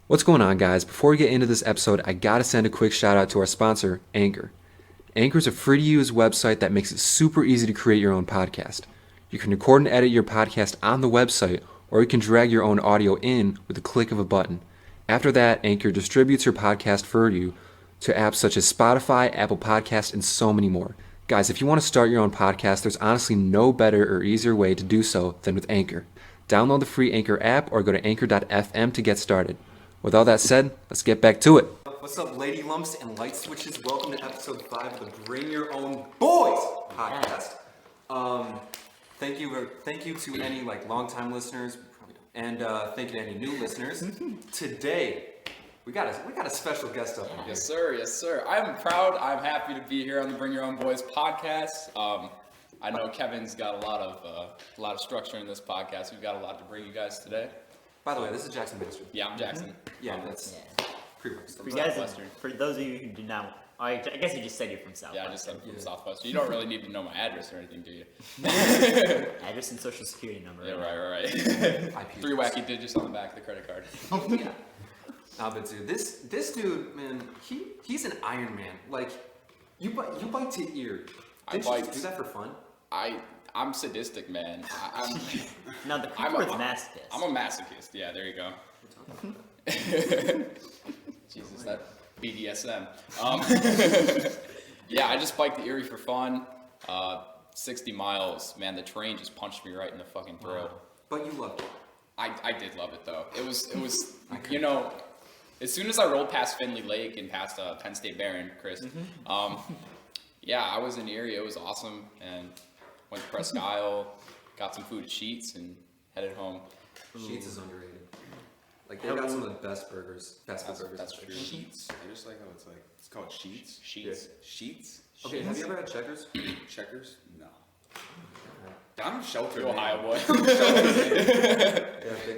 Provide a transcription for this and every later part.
What's going on, guys? Before we get into this episode, I gotta send a quick shout out to our sponsor, Anchor. Anchor is a free to use website that makes it super easy to create your own podcast. You can record and edit your podcast on the website, or you can drag your own audio in with a click of a button. After that, Anchor distributes your podcast for you to apps such as Spotify, Apple Podcasts, and so many more. Guys, if you want to start your own podcast, there's honestly no better or easier way to do so than with Anchor. Download the free Anchor app or go to anchor.fm to get started. With all that said, let's get back to it. What's up, lady lumps and light switches? Welcome to episode 5 of the Bring Your Own Boys podcast. Thank you to any longtime listeners, and thank you to any new listeners. Today, we got a special guest up here. Yes, sir. I'm proud. I'm happy to be here on the Bring Your Own Boys podcast. I know Kevin's got a lot of structure in this podcast. We've got a lot to bring you guys today. By the way, this is Jackson Vanstrom. Yeah, I'm Jackson. Yeah, that's pre-works. For those of you who do not, I guess you just said you're from South. Yeah, I just said from Southwestern. You don't really need to know my address or anything, do you? Address and social security number. Yeah, right. 3 wacky digits on the back of the credit card. Oh yeah. But dude, this dude, man, he's an Iron Man. Like, you bite to ear. Did you just do that for fun? I'm sadistic, man. No, the quick word's masochist. I'm a masochist. Yeah, there you go. Jesus, that BDSM. Yeah, I just biked the Erie for fun. 60 miles, man. The train just punched me right in the fucking throat. Wow. But you loved it. I did love it though. It was you know, as soon as I rolled past Findlay Lake and past Penn State Barron, Chris. Yeah, I was in Erie. It was awesome, and went to Presque Isle, got some food at Sheetz, and headed home. Sheetz is underrated. Like, they got some of the best burgers, fast food burgers. That's true. Sheetz. I just like how it's called Sheetz. Sheetz. Sheetz. Okay, have you ever had Checkers? Checkers? No. I'm sheltered. Ohio boy.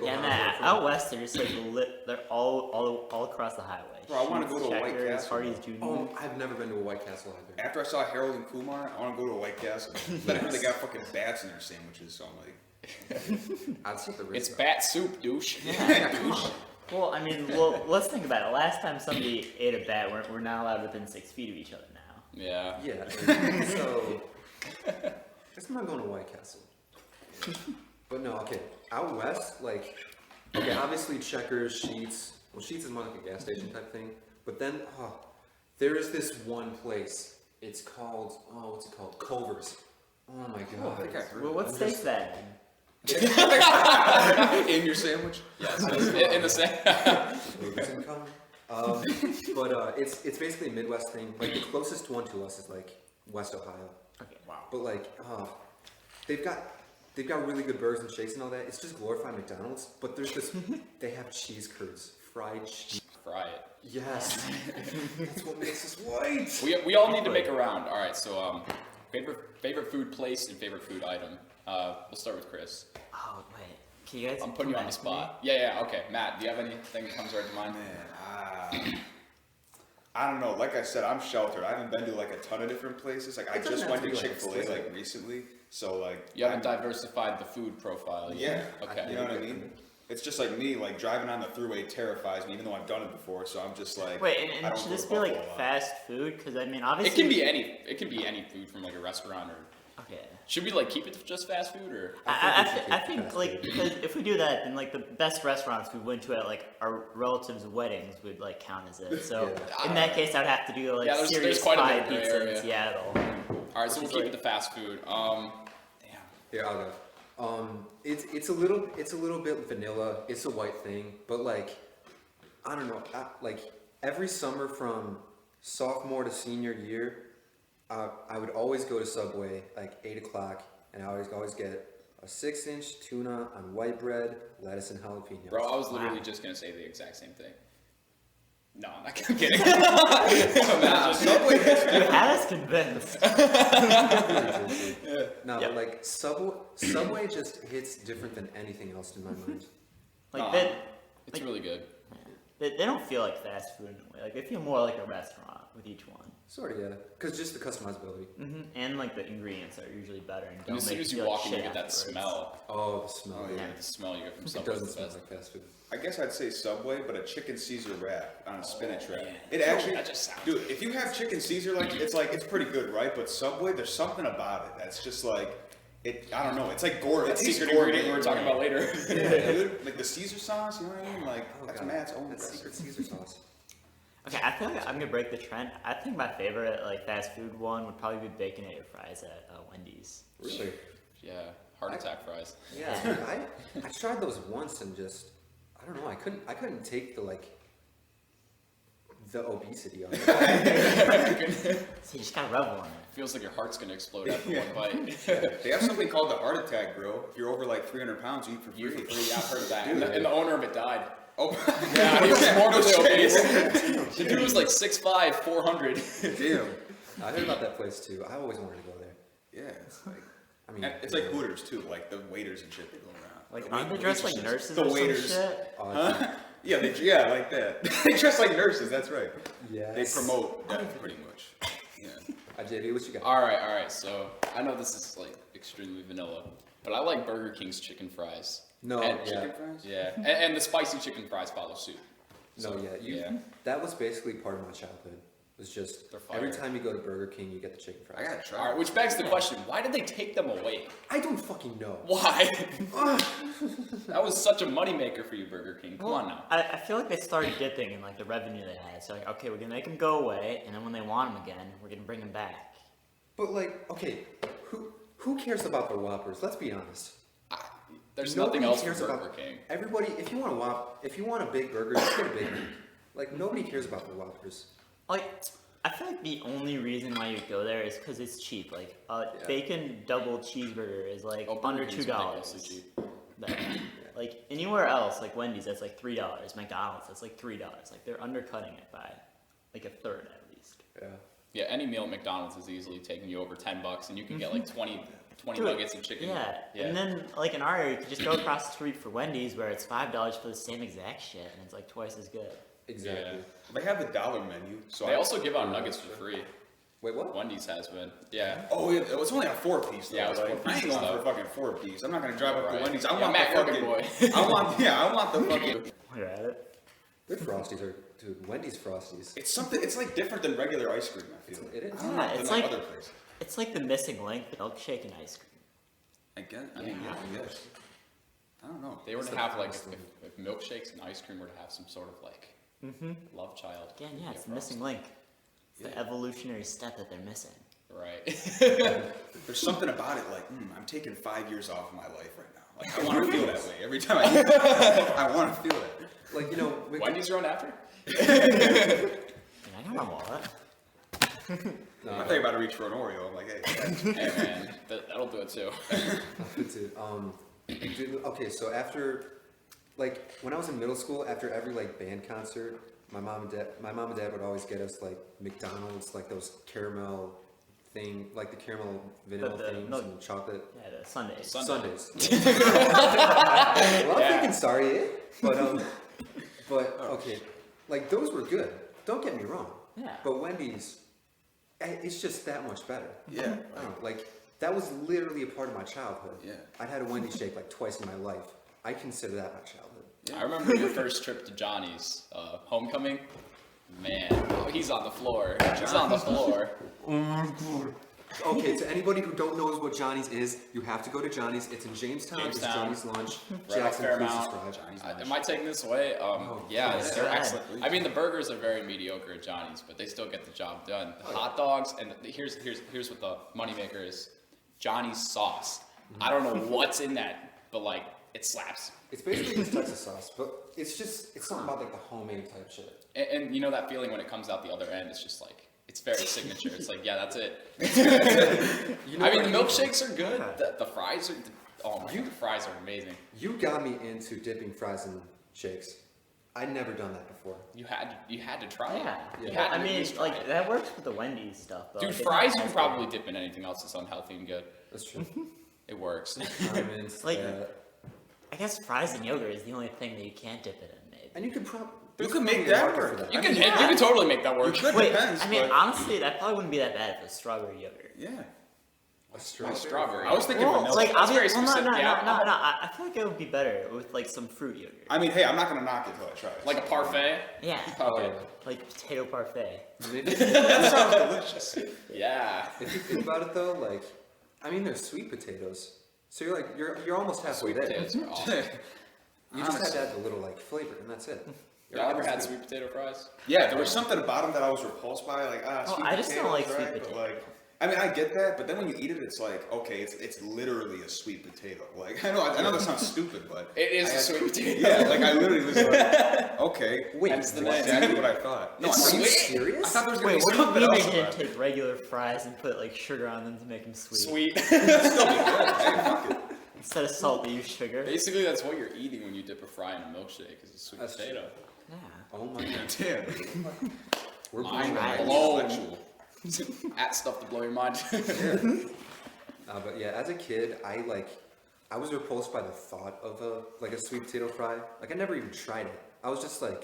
Yeah, out west they're just they're all across the highway. Bro, I want to go to a White Checkers, Castle. Hardee's Jr. Oh, I've never been to a White Castle either. After I saw Harold and Kumar, I want to go to a White Castle. But I heard they got fucking bats in their sandwiches, so I'm like... I'd see the risk. It's bat soup, douche. Douche. Well, I mean, let's think about it. Last time somebody ate a bat, we're not allowed within 6 feet of each other now. Yeah. Yeah. So, I guess I'm not going to White Castle. But no, okay. Out west, okay, obviously Checkers, Sheetz. Well, Sheetz is more like a gas station type thing. But then, there is this one place. It's called, what's it called? Culver's. Oh my god. I think I've heard Well, what state's that in? in your sandwich? Yes. In the same. But it's basically a Midwest thing. Like, the closest one to us is West Ohio. Okay. Wow. But they've got really good burgers and shakes and all that. It's just glorified McDonald's. But there's this. They have cheese curds, fried cheese. Fry it. Yes. That's what makes us white. We all need to make a round. All right. So favorite food place and favorite food item. We'll start with Chris. Oh wait, can you guys? I'm putting you on the spot. Yeah. Okay, Matt. Do you have anything that comes right to mind? Man, I don't know. Like I said, I'm sheltered. I haven't been to a ton of different places. I doesn't just have went to to be, Chick-fil-A recently. So You haven't diversified the food profile yet. Yeah. Okay. You know what I mean? It's just like me, driving on the thruway terrifies me, even though I've done it before. So I'm just like, Wait, I and don't should go this to be Buffalo a lot. fast food? Because I mean, obviously It can be any food from a restaurant or. Okay. Should we keep it just fast food or? I think because if we do that, then the best restaurants we went to at our relatives' weddings would count as it. So in that case, I'd have to do there's serious quite a pie bit of gray pizza area. in Seattle. All right, so we'll keep it to fast food. Damn. Here, I'll go. It's a little bit vanilla. It's a white thing, but I don't know. Every summer from sophomore to senior year, I would always go to Subway 8 o'clock, and I always get a 6-inch tuna on white bread, lettuce, and jalapenos. Bro, I was literally just gonna say the exact same thing. No, I'm not kidding. Subway has You had us convinced. No, but Subway just hits different than anything else in my mind. It's really good. They don't feel like fast food in a way. They feel more like a restaurant. with each one. Sort of, yeah. Because just the customizability. And like the ingredients are usually better and And don't as soon make as you you feel walk like in, you shit get that afterwards. smell. Oh, the smell. Oh, yeah. The smell you get from It Subway doesn't is the smell best. like fast food. I guess I'd say Subway, but a chicken Caesar wrap on a spinach wrap. man. It actually, That just sounds dude. If you have chicken Caesar, it's pretty good, right? But Subway, there's something about it that's just like it. I don't know. It's like gourmet. That secret ingredient we were talking about later. Yeah, dude. Like the Caesar sauce. You know what I mean? Like Oh, that's God. Matt's own. That's secret Caesar sauce. Okay, I feel like I'm gonna break the trend. I think my favorite like fast food one would probably be baconator fries at Wendy's. Really? Yeah, heart attack fries. Yeah. Dude, I tried those once and just I don't know. I couldn't take the obesity on it. So you just gotta revel in it. Feels like your heart's gonna explode after one bite. They have something called the heart attack grill. If you're over like 300 pounds, you eat for You free. for free, yeah, I've heard of that. Dude. And the owner of it died. Oh, Yeah, he was morbidly No shit. obese. The dude was like 6'5", 400. Damn. I heard about that place too. I always wanted to go there. Yeah, it's like I mean, and it's like Hooters too. Like the waiters and shit that go around. Like The aren't they wait- dressed like waitresses. nurses The or waiters. some shit? Huh? Yeah, like that. They dress like nurses. That's right. Yes. They promote death pretty much. Yeah. JB, what you got? All right. So I know this is like extremely vanilla, but I like Burger King's chicken fries. No, And yeah. Chicken fries? Yeah, and the spicy chicken fries follow suit. No, So, yeah. That was basically part of my childhood. It was just They're every fire. time you go to Burger King, you get the chicken fries. I gotta try. All right, which begs the question: why did they take them away? I don't fucking know. Why? That was such a moneymaker for you, Burger King. Come on now. I feel like they started dipping in like the revenue they had. So like, okay, we're gonna make them go away, and then when they want them again, we're gonna bring them back. But like, okay, who cares about the Whoppers? Let's be honest. There's Nobody nothing else for cares Burger about King. Everybody, if you want a if you want a big burger, just get a big one. Like nobody cares about the Whoppers. Like, I feel like the only reason why you go there is because it's cheap. Like, bacon double cheeseburger is like Oh, Burger under King's $2. ridiculously cheap. Like anywhere else, like Wendy's, that's like $3. McDonald's, that's like $3. Like they're undercutting it by like a third at least. Yeah. Yeah, any meal at McDonald's is easily taking you over $10, and you can get like 20 Dude, nuggets of chicken. Yeah. And then like in our area, you could just go across the street for Wendy's where it's $5 for the same exact shit, and it's like twice as good. Exactly. Yeah. They have the dollar menu, so They also give out nuggets for free. Wait, what? Wendy's has been. Yeah. Oh, yeah, it's only a 4-piece though. Yeah, it was like, 4 I ain't pieces, going for though. a fucking 4-piece. I'm not gonna drive up to Right. Wendy's. I Yeah, want Matt, the you're a fucking. big boy. I want the fucking. You're at it. Their Frosties are, dude. Wendy's Frosties. It's something. It's like different than regular ice cream. I feel. It is. I don't Yeah, know, it's than like- other places. It's like the missing link, milkshake and ice cream. I guess. I mean, yeah, I guess. I don't know. They were It's to the have like best one. if milkshakes and ice cream were to have some sort of like love child. Again, yeah, it's the Frost. missing link. It's the Yeah. evolutionary step that they're missing. Right. There's something about it. Like, I'm taking 5 years off of my life right now. Like, I want to feel that way every time I eat. I want to feel it. Like, you know, Wendy's around after? Yeah, I got my wallet. no, I think about to reach for an Oreo. I'm like, hey. Hey man, that'll do it too. dude, okay, so after, like, when I was in middle school, after every like band concert, my mom and dad would always get us like McDonald's, like those caramel thing, like the caramel vanilla The things milk- and chocolate Yeah, the Sundays. Sundays. Sundays. Well, I'm Yeah. thinking sorry, but okay, like those were good. Don't get me wrong. Yeah. But Wendy's, it's just that much better. Yeah. I don't know, like that was literally a part of my childhood. Yeah. I'd had a Wendy's shake like twice in my life. I consider that my childhood. I remember your first trip to Johnny's homecoming. Man, oh, he's on the floor. He's on the floor. Okay, to anybody who don't knows what Johnny's is, you have to go to Johnny's. It's in Jamestown. It's Jamestown. Johnny's lunch. Right off Jackson, please Fairmount. subscribe. Johnny's Am I taking this away? Yeah, yeah. they're Yeah. excellent. I mean, the burgers are very mediocre at Johnny's, but they still get the job done. The hot dogs, and here's what the moneymaker is: Johnny's sauce. I don't know what's in that, but like it slaps. It's basically just Texas sauce, but it's something about like the homemade type shit. And you know that feeling when it comes out the other end, it's just like it's very signature. It's like, yeah, that's it. You know I mean, what the milkshakes are good. Yeah. The fries are. Oh my god, the fries are amazing. You got me into dipping fries in shakes. I'd never done that before. You had to try it. Yeah. You Yeah. had to I at mean, least try like it. that works with the Wendy's stuff, though. Dude, Like, it's fries not you can as probably good. dip in anything else that's unhealthy and good. That's true. It works. Diamonds, Like- I guess fries and yogurt is the only thing that you can't dip it in. And you could make that work. You can totally make that work. Wait, Depends, I mean, but- honestly, that probably wouldn't be that bad if it was strawberry yogurt. Yeah. A strawberry. Strawberry. I was thinking Well, vanilla. like, That's very obviously, no, specific. Yeah, I feel like it would be better with like some fruit yogurt. I mean, hey, I'm not gonna knock it till I try it. Like a parfait. Yeah, Okay. like potato parfait. That sounds delicious. Yeah. If you think about it though, like, I mean, there's sweet potatoes, so you're almost halfway Sweet there. potatoes are awesome. You just have to add the little like flavor, and that's it. Y'all ever had sweet potato fries? Yeah, there was something about them that I was repulsed by. Like, sweet I just don't like potatoes, sweet right? potato. But, like, I mean, I get that, but then when you eat it, it's like, okay, it's literally a sweet potato. Like, I know that sounds stupid, but It is a sweet potato. yeah, like I literally was like, okay, Wait, Hence the that's name. exactly what I thought. No, It's are you sweet. serious? I thought there was gonna Wait, be what do you something mean they else didn't about it. take regular fries and put like sugar on them to make them sweet? Sweet. It'd still be good. Hey, fuck it. Instead of salt, they use sugar. Basically, that's what you're eating when you dip a fry in a milkshake. Is a sweet That's potato. Yeah. Oh my god, Damn. we're Mind blown. blown. Intellectual. At stuff to blow your mind. But yeah, as a kid, I was repulsed by the thought of a sweet potato fry. Like I never even tried it. I was just like,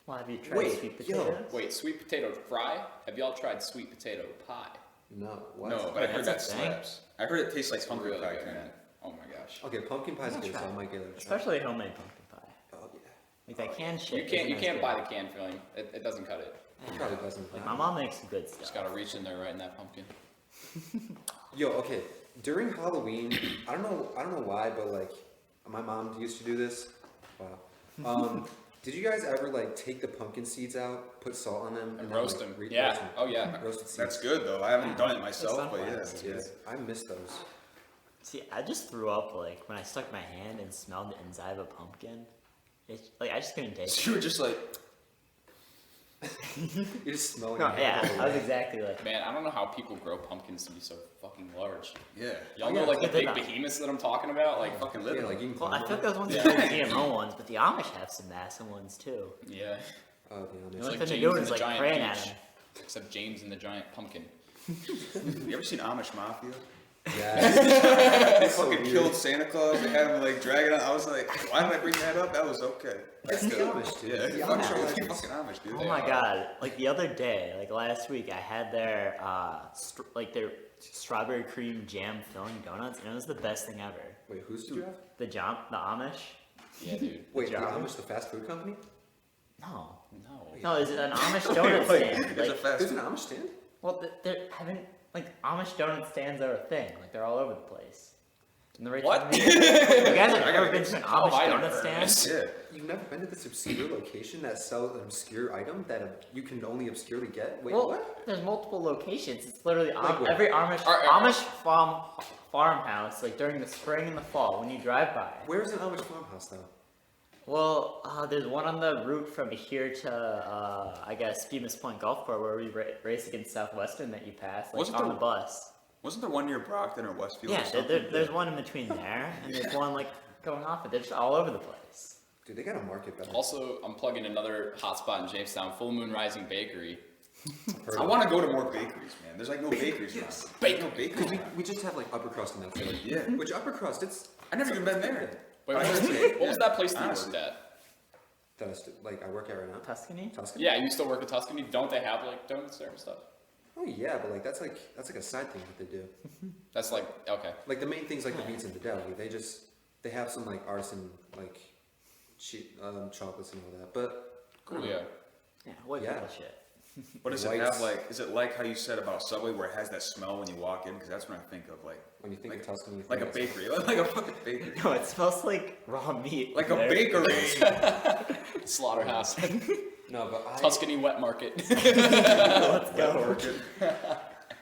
Well, have you tried Wait, sweet yo. potatoes? Wait, sweet potato fry? Have y'all tried sweet potato pie? no, what? No, but I heard that That's a thing. slaps. I heard it tastes like pumpkin Really pie good, kind man. Oh my gosh. Okay, pumpkin pie's I'll good, so try I it. might get it. a try. Especially homemade pumpkin pie. Oh yeah, Like that canned shit. You can't isn't as buy good. the canned filling. It doesn't cut it. it probably doesn't. Like my mom makes some good Just stuff. gotta reach in there right in that pumpkin. Yo, okay. During Halloween, I don't know why, but like my mom used to do this. Wow. Did you guys ever like take the pumpkin seeds out, put salt on them, And then, roast like, them. roast Yeah. them? Oh yeah. Roasted seeds. That's good though. I haven't done it myself, That's but not yeah. bad. Yeah, I miss those. See, I just threw up like when I stuck my hand and smelled the inside of a pumpkin. It's like I just couldn't take So it. you were just like, You just smell it. No, yeah, I was exactly like. Man, I don't know how people grow pumpkins to be so fucking large. yeah. Y'all Yeah, know like the they're big not. behemoths that I'm talking about? Like Fucking Yeah, living. like you can Well, I climb feel like on those ones Yeah. are the GMO ones, but the Amish have some massive ones too. Yeah. them. Oh, yeah, The nice. only like thing they're James doing and is the like giant praying at peach. him. Except James and the giant pumpkin. You ever seen Amish Mafia? Yeah. They fucking killed Santa Claus. They had him like dragging out. I was like, why did I bring that up? That was okay. It's the Amish, dude. Yeah, The fucking Amish are like fucking Amish, dude. Oh my god! Like the other day, like last week, I had their their strawberry cream jam filling donuts, and it was the best thing ever. Wait, who's did you have? The Amish? Yeah, dude. Wait, the Java? Amish, the fast food company? No, No. no, is it an Amish donut stand? There's a Like, fast There's food. an Amish stand? well, there haven't like Amish donut stands are a thing. Like they're all over the place. In the right What? You guys have I ever gotta been get to an How have Amish I never donut heard of stand? this? Yeah. You've never been to this obscure location that sells an obscure item that you can only obscurely get? Wait, Well, what? there's multiple locations. It's literally Like what? every Amish Are- farmhouse, like during the spring and the fall when you drive by. Where's an Amish farmhouse though? Well, there's one on the route from here to I guess Bemis Point Golf Course where we race against Southwestern that you pass, like Wasn't on there- the bus. Wasn't there one near Brockton or Westfield? Yeah, or something? there's one in between there, and there's one like going off it. They're just all over the place. Dude, they gotta market better. Also, I'm plugging another hotspot in Jamestown, Full Moon Rising Bakery. I want to go to more bakeries, man. There's like no bakeries around. Yes. There's no bakeries. Because around. we just have like upper crust and that's it. Yeah. Which upper crust, it's I never even been there. Wait, I what, heard it. what was that place that you Honestly. worked at? that like I work at right now. Tuscany? Tuscany? Yeah, you still work at Tuscany? Don't they have like donuts there and stuff? Oh yeah, but like that's like a side thing that they do. That's like, okay. Like the main thing's like the meats in the deli. They have some like artisan like chocolates and all that. But Cool, yeah. Yeah, white Yeah. people shit. What does it Whites. have like? Is it like how you said about Subway where it has that smell when you walk in? Because that's what I think of, like when you think Like- of Tuscany, you like a think it's- bakery, like a fucking bakery, No, it smells like raw meat. like a there. bakery. Slaughterhouse. No, but I Tuscany Wet Market. Let's go.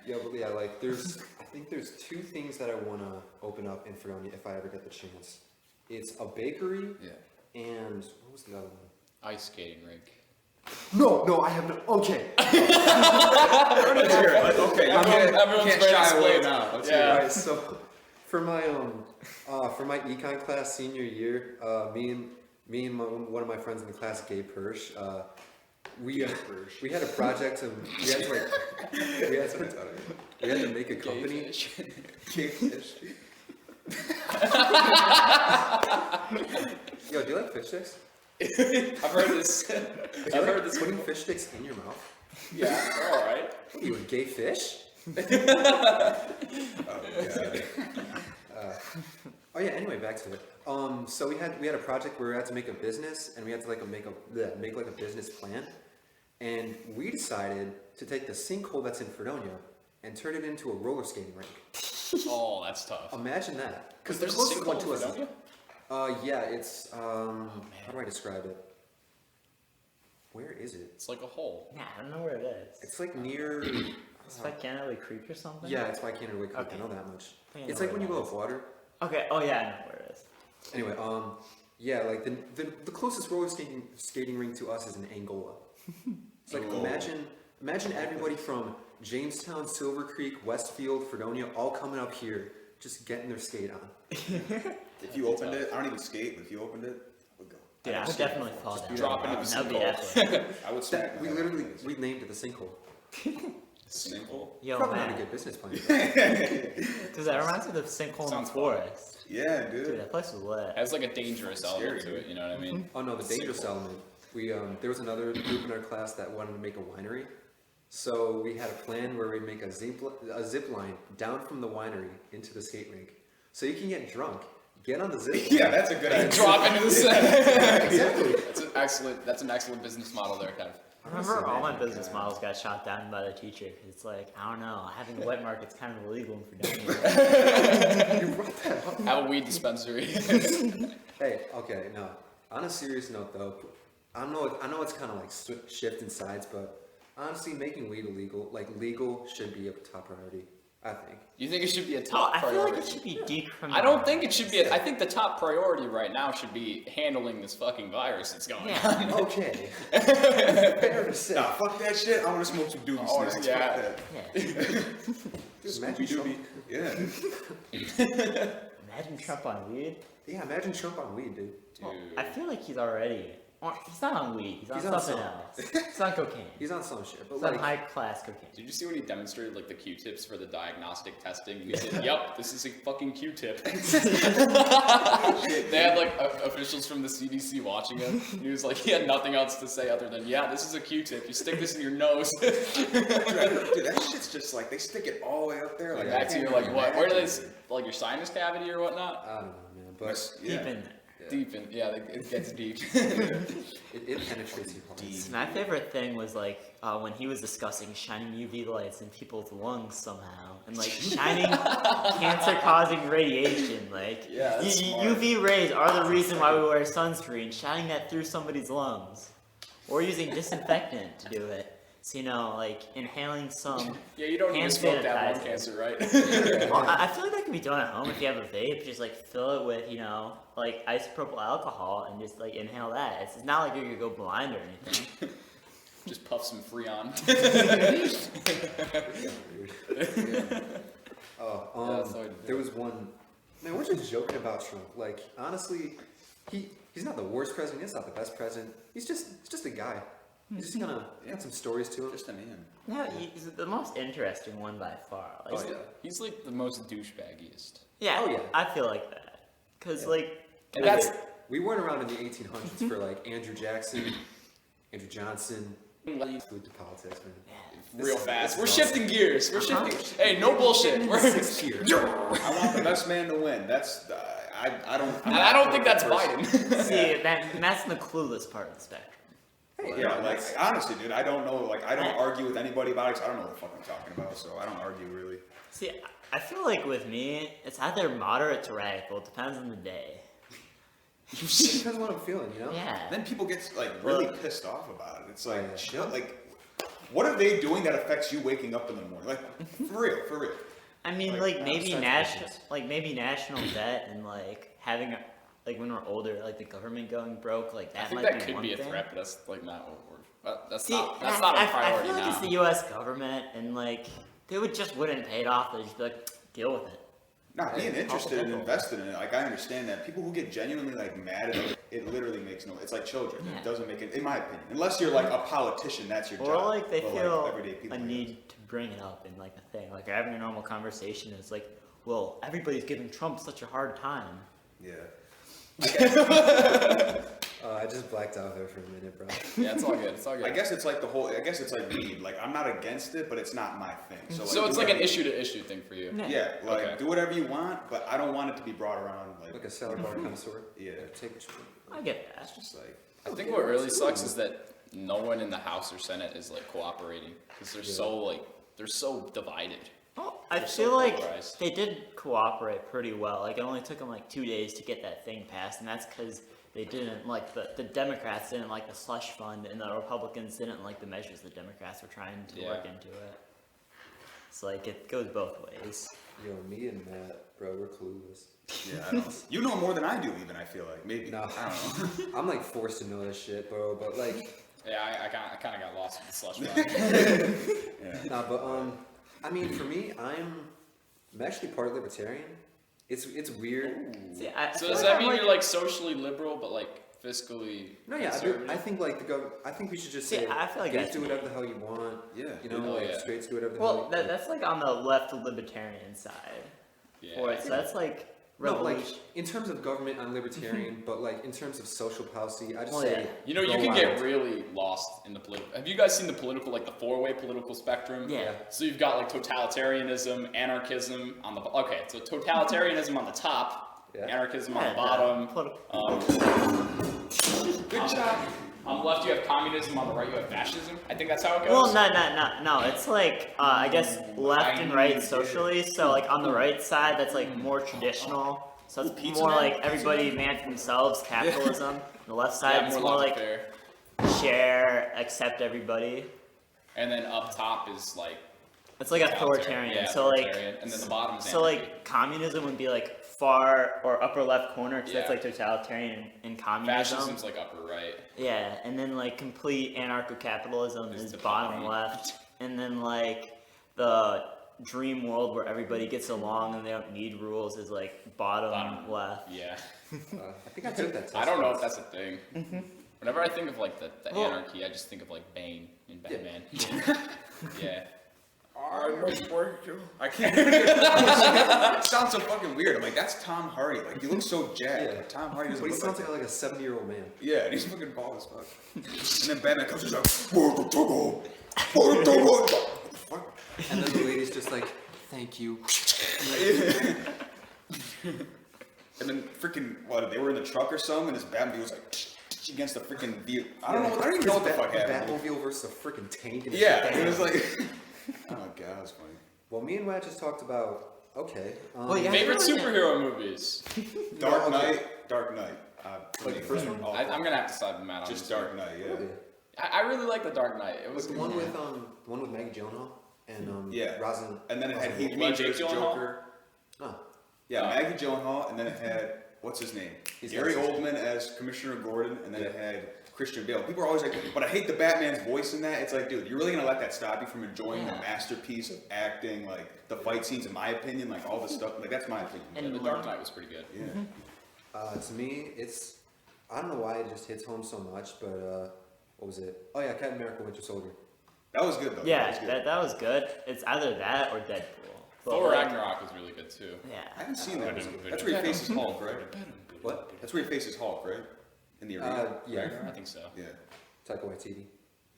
Yeah, but yeah, like I think there's two things that I wanna open up in Fredonia if I ever get the chance. It's a bakery Yeah. and what was the other one? Ice skating rink. No, I have no. Okay. Okay, Everyone's can't very shy away split. now. Let's Yeah. hear it. Alright, so for my econ class senior year, me and one of my friends in the class, Gabe Hirsch, we had a project and we had to make a company. Yo, do you like fish sticks? I've heard this. I've heard this. Putting fish sticks in your mouth? Yeah, they're all right. What are you, a gay fish? Oh, yeah. Oh yeah. Anyway, back to it. So we had a project where we had to make a business, and we had to make like a business plan, and we decided to take the sinkhole that's in Fredonia and turn it into a roller skating rink. Oh, that's tough. Imagine that. Because the there's a closest sinkhole one in to us is- Fredonia? Yeah, it's how do I describe it? Where is it? It's like a hole. Yeah, I don't know where it is. It's like near. It's like Canada Creek or something? Yeah, it's by Canada Creek. Okay. I know that much. I think I It's know like where when you that go is. up water. Okay, oh yeah, I know where it is. Anyway, yeah, like the closest roller skating rink to us is in Angola. It's like Angola. imagine everybody from Jamestown, Silver Creek, Westfield, Fredonia, all coming up here, just getting their skate on. If you opened it, I don't even skate, but if you opened it, I would go. Dude, I would definitely fall down. drop into the That'd be sinkhole. epic. I would smack. We literally renamed it the sinkhole. Sinkhole. Yo, Probably not a man. good business plan. Because that reminds me of the sinkhole in the Sounds fun. forest. Yeah, Dude, dude. that place was lit. It has like a dangerous element to it, you know what I mean? Oh no, the dangerous Sinkhole. element. We there was another group in our class that wanted to make a winery, so we had a plan where we'd make a zip line down from the winery into the skate rink, so you can get drunk, get on the zip line. Yeah, that's a good idea. Drop into the Exactly. That's an excellent business model there, Kev. I remember all my Honestly, business models got shot down by the teacher. It's like, I don't know, having a wet market's kind of illegal in Fredonia. You brought that up. Have a weed dispensary. Hey, okay, no. On a serious note, though, I know it's kind of like shifting sides, but honestly, making weed illegal, like legal, should be a top priority. I think. You think it should be a Well, top I feel priority? like it should be decriminalized. I don't think it should be. I think the top priority right now should be handling this fucking virus that's going on. Yeah. Okay. Fair to say. Nah, fuck that shit. I want to smoke some doobie Oh, snacks. yeah. Fuck that. Yeah. Imagine Scooby Doobie. Yeah. Imagine Trump on weed. Yeah, imagine Trump on weed, dude. Well, Dude. I feel like he's already. Or, he's not on weed. He's on He's on something some. else. He's on cocaine. He's on some shit, but He's on like, high class cocaine. Did you see when he demonstrated like the Q-tips for the diagnostic testing? And he said, "Yep, this is a fucking Q-tip." They had like officials from the CDC watching him. And he was like, he had nothing else to say other than, "Yeah, this is a Q-tip. You stick this in your nose." Dude, that shit's just like, they stick it all the way up there. Like, I Back to can't your like even what? Where do they imagine. like your sinus cavity or whatnot? I don't know, man, but Yeah. Deep in there. Deep in, yeah, it gets deep. it penetrates you hard. So my favorite thing was like when he was discussing shining UV lights in people's lungs somehow, and like shining cancer-causing radiation. Like Yeah, that's smart. UV rays are the reason why we wear sunscreen. Shining that through somebody's lungs, or using disinfectant to do it. So like inhaling some. Yeah, you don't need to Hand smoke that lung sanitizer. cancer, right? Well, I feel like that can be done at home if you have a vape. Just like fill it with like isopropyl alcohol and just like inhale that. It's not like you're gonna go blind or anything. Just puff some Freon. Oh, that's how I do it. there was one. Man, we're just joking about Trump. Like, honestly, he's not the worst president. He's not the best president. He's just a guy. He's just got some stories to him. Just a man. Yeah, he's the most interesting one by far. Like, Oh, yeah. He's like the most douchebaggiest. yeah, Oh, yeah. I feel like that. Cause Yeah. like And that's We weren't around in the 1800s for like Andrew Jackson, Andrew Johnson. Food to politics, man. real This- fast. this We're is shifting gears. We're Uh-huh. shifting. Hey, no bullshit. We're, Sixth tier. I want the best man to win. That's I don't. and I don't think that's Biden. see that's the clueless part of the spectrum. Hey, Yeah, like that's- honestly, dude, I don't know. Like, I don't argue with anybody about it. 'Cause I don't know what the fuck I'm talking about, so I don't argue really. See, I feel like with me, it's either moderate to radical. It depends on the day. it depends on what I'm feeling, you know? Yeah. Then people get like really Well- pissed off about it. It's like, Yeah. chill. Like, what are they doing that affects you waking up in the morning? Like, for real, for real. I mean, Like, like maybe outside national, questions. like maybe national debt and like having a, like when we're older, like the government going broke, like that I think might that be could one be a thing. threat, but that's like not what we're. That's See, not. That's not a I priority feel like now. it's the U.S. government, and like they would just wouldn't pay it off. They'd just be like, deal with it. Not being Hey, interested and helpful. invested in it, like I understand that. People who get genuinely like mad at it literally makes no. It's like children. Yeah. It doesn't make it, in my opinion. Unless you're like a politician, that's your Or job. like they But, feel everyday people a like need to bring it up in like a thing. Like having a normal conversation is like, well, everybody's giving Trump such a hard time. Yeah. I just blacked out there for a minute, bro. Yeah, it's all good. It's all good. I guess it's like weed. Like I'm not against it, but it's not my thing. So it's like an issue to issue thing for you. Yeah, like Okay. do whatever you want, but I don't want it to be brought around Like a salad bar connoisseur. Yeah, Take what you want. I get that. it's just like I think what really sucks is that no one in the House or Senate is like cooperating because they're so divided. Well, I They're feel so like polarized. they did cooperate pretty well. Like it only took them like 2 days to get that thing passed, and that's because they didn't like the Democrats didn't like the slush fund, and the Republicans didn't like the measures the Democrats were trying to work into it. It's like it goes both ways. Yo, me and Matt, bro, we're clueless. yeah, I don't, you know more than I do. Even I feel like maybe No. I don't know. I'm like forced to know this shit, bro. But like, Yeah, I kind of got lost with the slush fund. nah. But I mean, for me, I'm actually part libertarian. It's weird. See, I So feel does like that I'm mean like- you're like socially liberal but like fiscally No, yeah, conservative? I think like I think we should just See, say, I feel like gays that's do me. whatever the hell you want. Yeah. You know, Oh, like yeah. straights do whatever the Well, hell. that's like on the left libertarian side. Yeah. For it, so that's like No, like revolution. in terms of government, I'm libertarian, but like in terms of social policy, I just Well, say yeah. You know, you go can wild. get really lost in the political. Have you guys seen the political, like the four-way political spectrum? Yeah. So you've got like totalitarianism, anarchism on the okay. So totalitarianism on the top, Yeah. anarchism on Yeah, the bottom. Good job. On the left you have communism. On the right you have fascism. I think that's how it goes. Well, no. It's like I guess left and right socially. So like on the right side, that's like more traditional. So it's Pizza more Man? like everybody man for themselves, capitalism. On the left side, Yeah, it's more more like laissez-faire. share, accept everybody. And then up top is like It's like authoritarian. Yeah, so like, authoritarian. And then the bottom is so anarchy. like communism would be like far or upper left corner because that's Yeah. like totalitarian and communism. Fascism's like upper right. Yeah, and then like complete anarcho-capitalism Is is the bottom bottom. left, and then like the dream world where everybody gets along and they don't need rules is like bottom left. Yeah. I think I took that test. I don't know if once. that's a thing. Whenever I think of like the Well- anarchy, I just think of like Bane in Yeah. Batman. Yeah. I can't. It sounds so fucking weird. I'm like, that's Tom Hardy. Like, you look so jacked. Yeah. Like, Tom Hardy doesn't But he look sounds like like a 70-year-old man. Yeah, and he's fucking bald as fuck. And then Batman comes and he's like, what the fuck? And then the lady's just like, thank you. And then freaking, what, they were in the truck or something, and his Batmobile was like, against the freaking vehicle. I don't even know what the fuck happened. Batmobile versus a freaking tank. And Yeah, shit. it was like, oh my god, that was funny. Well, me and Matt just talked about, okay. Well, yeah. Favorite really- superhero movies? Dark No, okay. Knight, Dark Knight. Like the first one? I'm gonna have to side with Matt on Just this one. Dark Knight, yeah. Really? I really like the Dark Knight. It was Was the one with Maggie Gyllenhaal and Yeah. Rosin. And then it had Heath You mean Ledger as Jake Gyllenhaal? Joker. Oh, Yeah, Oh. Maggie Gyllenhaal, and then it had, what's his name? He's Gary got- Oldman as Commissioner Gordon, and then it Yeah. had Christian Bale. People are always like, but I hate the Batman's voice in that. It's like, dude, you're really gonna let that stop you from enjoying the masterpiece of acting, like the fight scenes, in my opinion, like all the stuff. Like, that's my opinion. And The Dark Knight was pretty good. Yeah. to me, it's, I don't know why it just hits home so much, but what was it? Oh yeah, Captain America: Winter Soldier. That was good, though. that Yeah, was good. that was good. It's either that or Deadpool. But, Thor like, Ragnarok was really good too. Yeah. I haven't seen that. That's where he faces Hulk, right? What? That's where he faces Hulk, right? In the arena. Yeah. I think so. Yeah. Taika Waititi.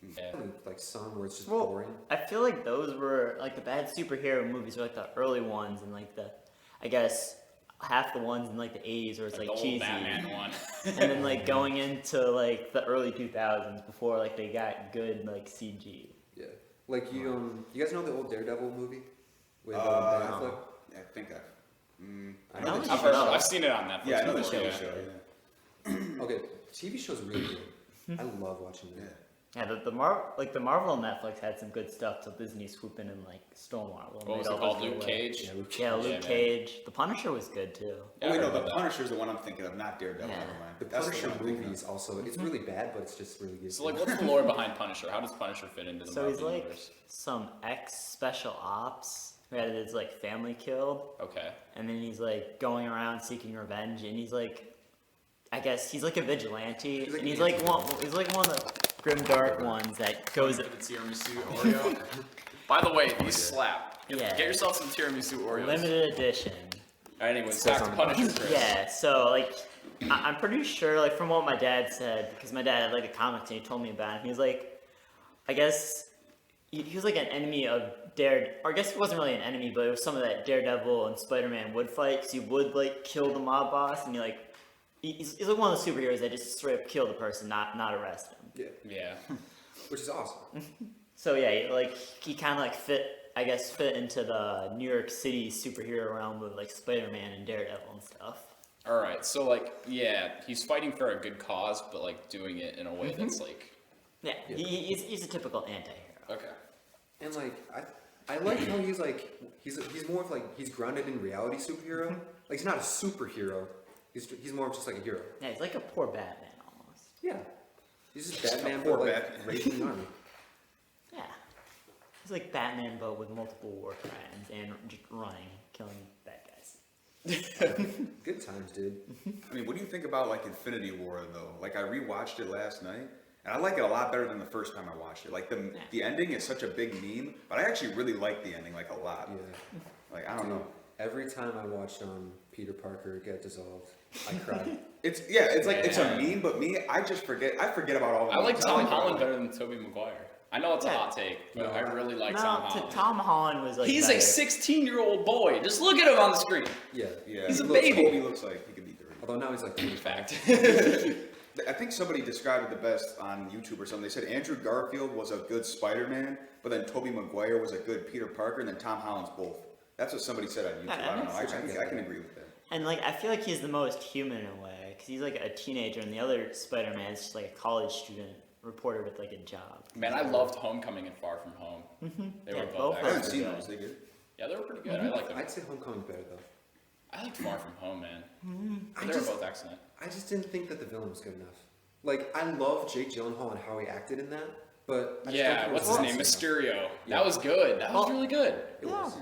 Yeah. Like some where it's just Well, boring. I feel like those were like the bad superhero movies were like the early ones and like the, I guess, half the ones in like the 80s where it's like the old cheesy. Batman one. And then like going into like the early 2000s before like they got good like CG. Yeah. Like you guys know the old Daredevil movie with Ben Affleck? I think I've. I know the the I've, TV heard, show. I've seen it on Netflix. Yeah, I know the before, TV yeah. show. Yeah. Okay, TV show's really good. I love watching that. Yeah. Yeah, the Marvel on Netflix had some good stuff till Disney swooped in and like stole Marvel. and What was made it all called? those Luke go Cage? away. Luke Yeah, Yeah, Luke man. Cage. The Punisher was good too. Yeah, Oh, wait, I no, heard the about that. Punisher's the one I'm thinking of, not Daredevil. Yeah. Never mind. The That's Punisher one I'm thinking movie of. is also, it's really bad, but it's just really good. So like, what's the lore behind Punisher? How does Punisher fit into the So Marvel he's like universe? some ex-special ops who had his like family killed, Okay. and then he's like going around seeking revenge, and he's like, I guess he's like a vigilante, He's like and an he's like one of the grim dark ones that goes. The tiramisu Oreo. By the way, these slap. Yeah. Get yourself some tiramisu Oreos. Limited edition. Anyways, back to Punisher, Chris. Yeah, so like I'm pretty sure, like, from what my dad said, because my dad had, like, a comics and he told me about it. He was like, I guess, he was, like, an enemy of or I guess he wasn't really an enemy, but it was some of that Daredevil and Spider-Man would fight, because he would, like, kill the mob boss, and he's like one of the superheroes that just straight up kill the person, not arrest him. Yeah. Which is awesome. So yeah, like, he kind of, like, fit into the New York City superhero realm with, like, Spider-Man and Daredevil and stuff. All right. So like, yeah, he's fighting for a good cause, but like doing it in a way that's like. Yeah, he's a typical anti-hero. Okay. And like I like how he's like he's more of like he's grounded in reality superhero. Like he's not a superhero. He's more of just like a hero. Yeah, he's like a poor Batman almost. Yeah. He's just Batman, poor but like Batman. raising an army. Yeah. He's like Batman, but with multiple war crimes and just running, killing bad guys. Good times, dude. I mean, what do you think about like Infinity War though? Like I rewatched it last night, and I like it a lot better than the first time I watched it. Like the ending is such a big meme, but I actually really like the ending like a lot. Yeah. Like I don't know. Every time I watched Peter Parker get dissolved, I cried. It's like it's a meme, but I forget about all. I like memes. Tom Holland better than Tobey Maguire. I know it's a hot take, but No, I really like No, Tom Holland. Tom Holland was like. He's better. a 16-year-old boy. Just look at him on the screen. Yeah. He's a baby. Toby looks like he could be 30. Although now he's like In fact. I think somebody described it the best on YouTube or something. They said Andrew Garfield was a good Spider-Man, but then Tobey Maguire was a good Peter Parker, and then Tom Holland's both. That's what somebody said on YouTube. that I don't know. makes I can agree with that. And like, I feel like he's the most human in a way, because he's like a teenager, and the other Spider-Man is just like a college student reporter with like a job. Man, I loved Homecoming and Far From Home. They were Yeah, both both I of haven't excellent. seen good. those. They good? Yeah, they were pretty good. I liked them. I'd say Homecoming's better though. I liked Far From Home, man. I They were just- both excellent. I just didn't think that the villain was good enough. Like I love Jake Gyllenhaal and how he acted in that, but I just don't Yeah, think it what's was his name? awesome enough. Mysterio. That was good. That was Well- really good. It was.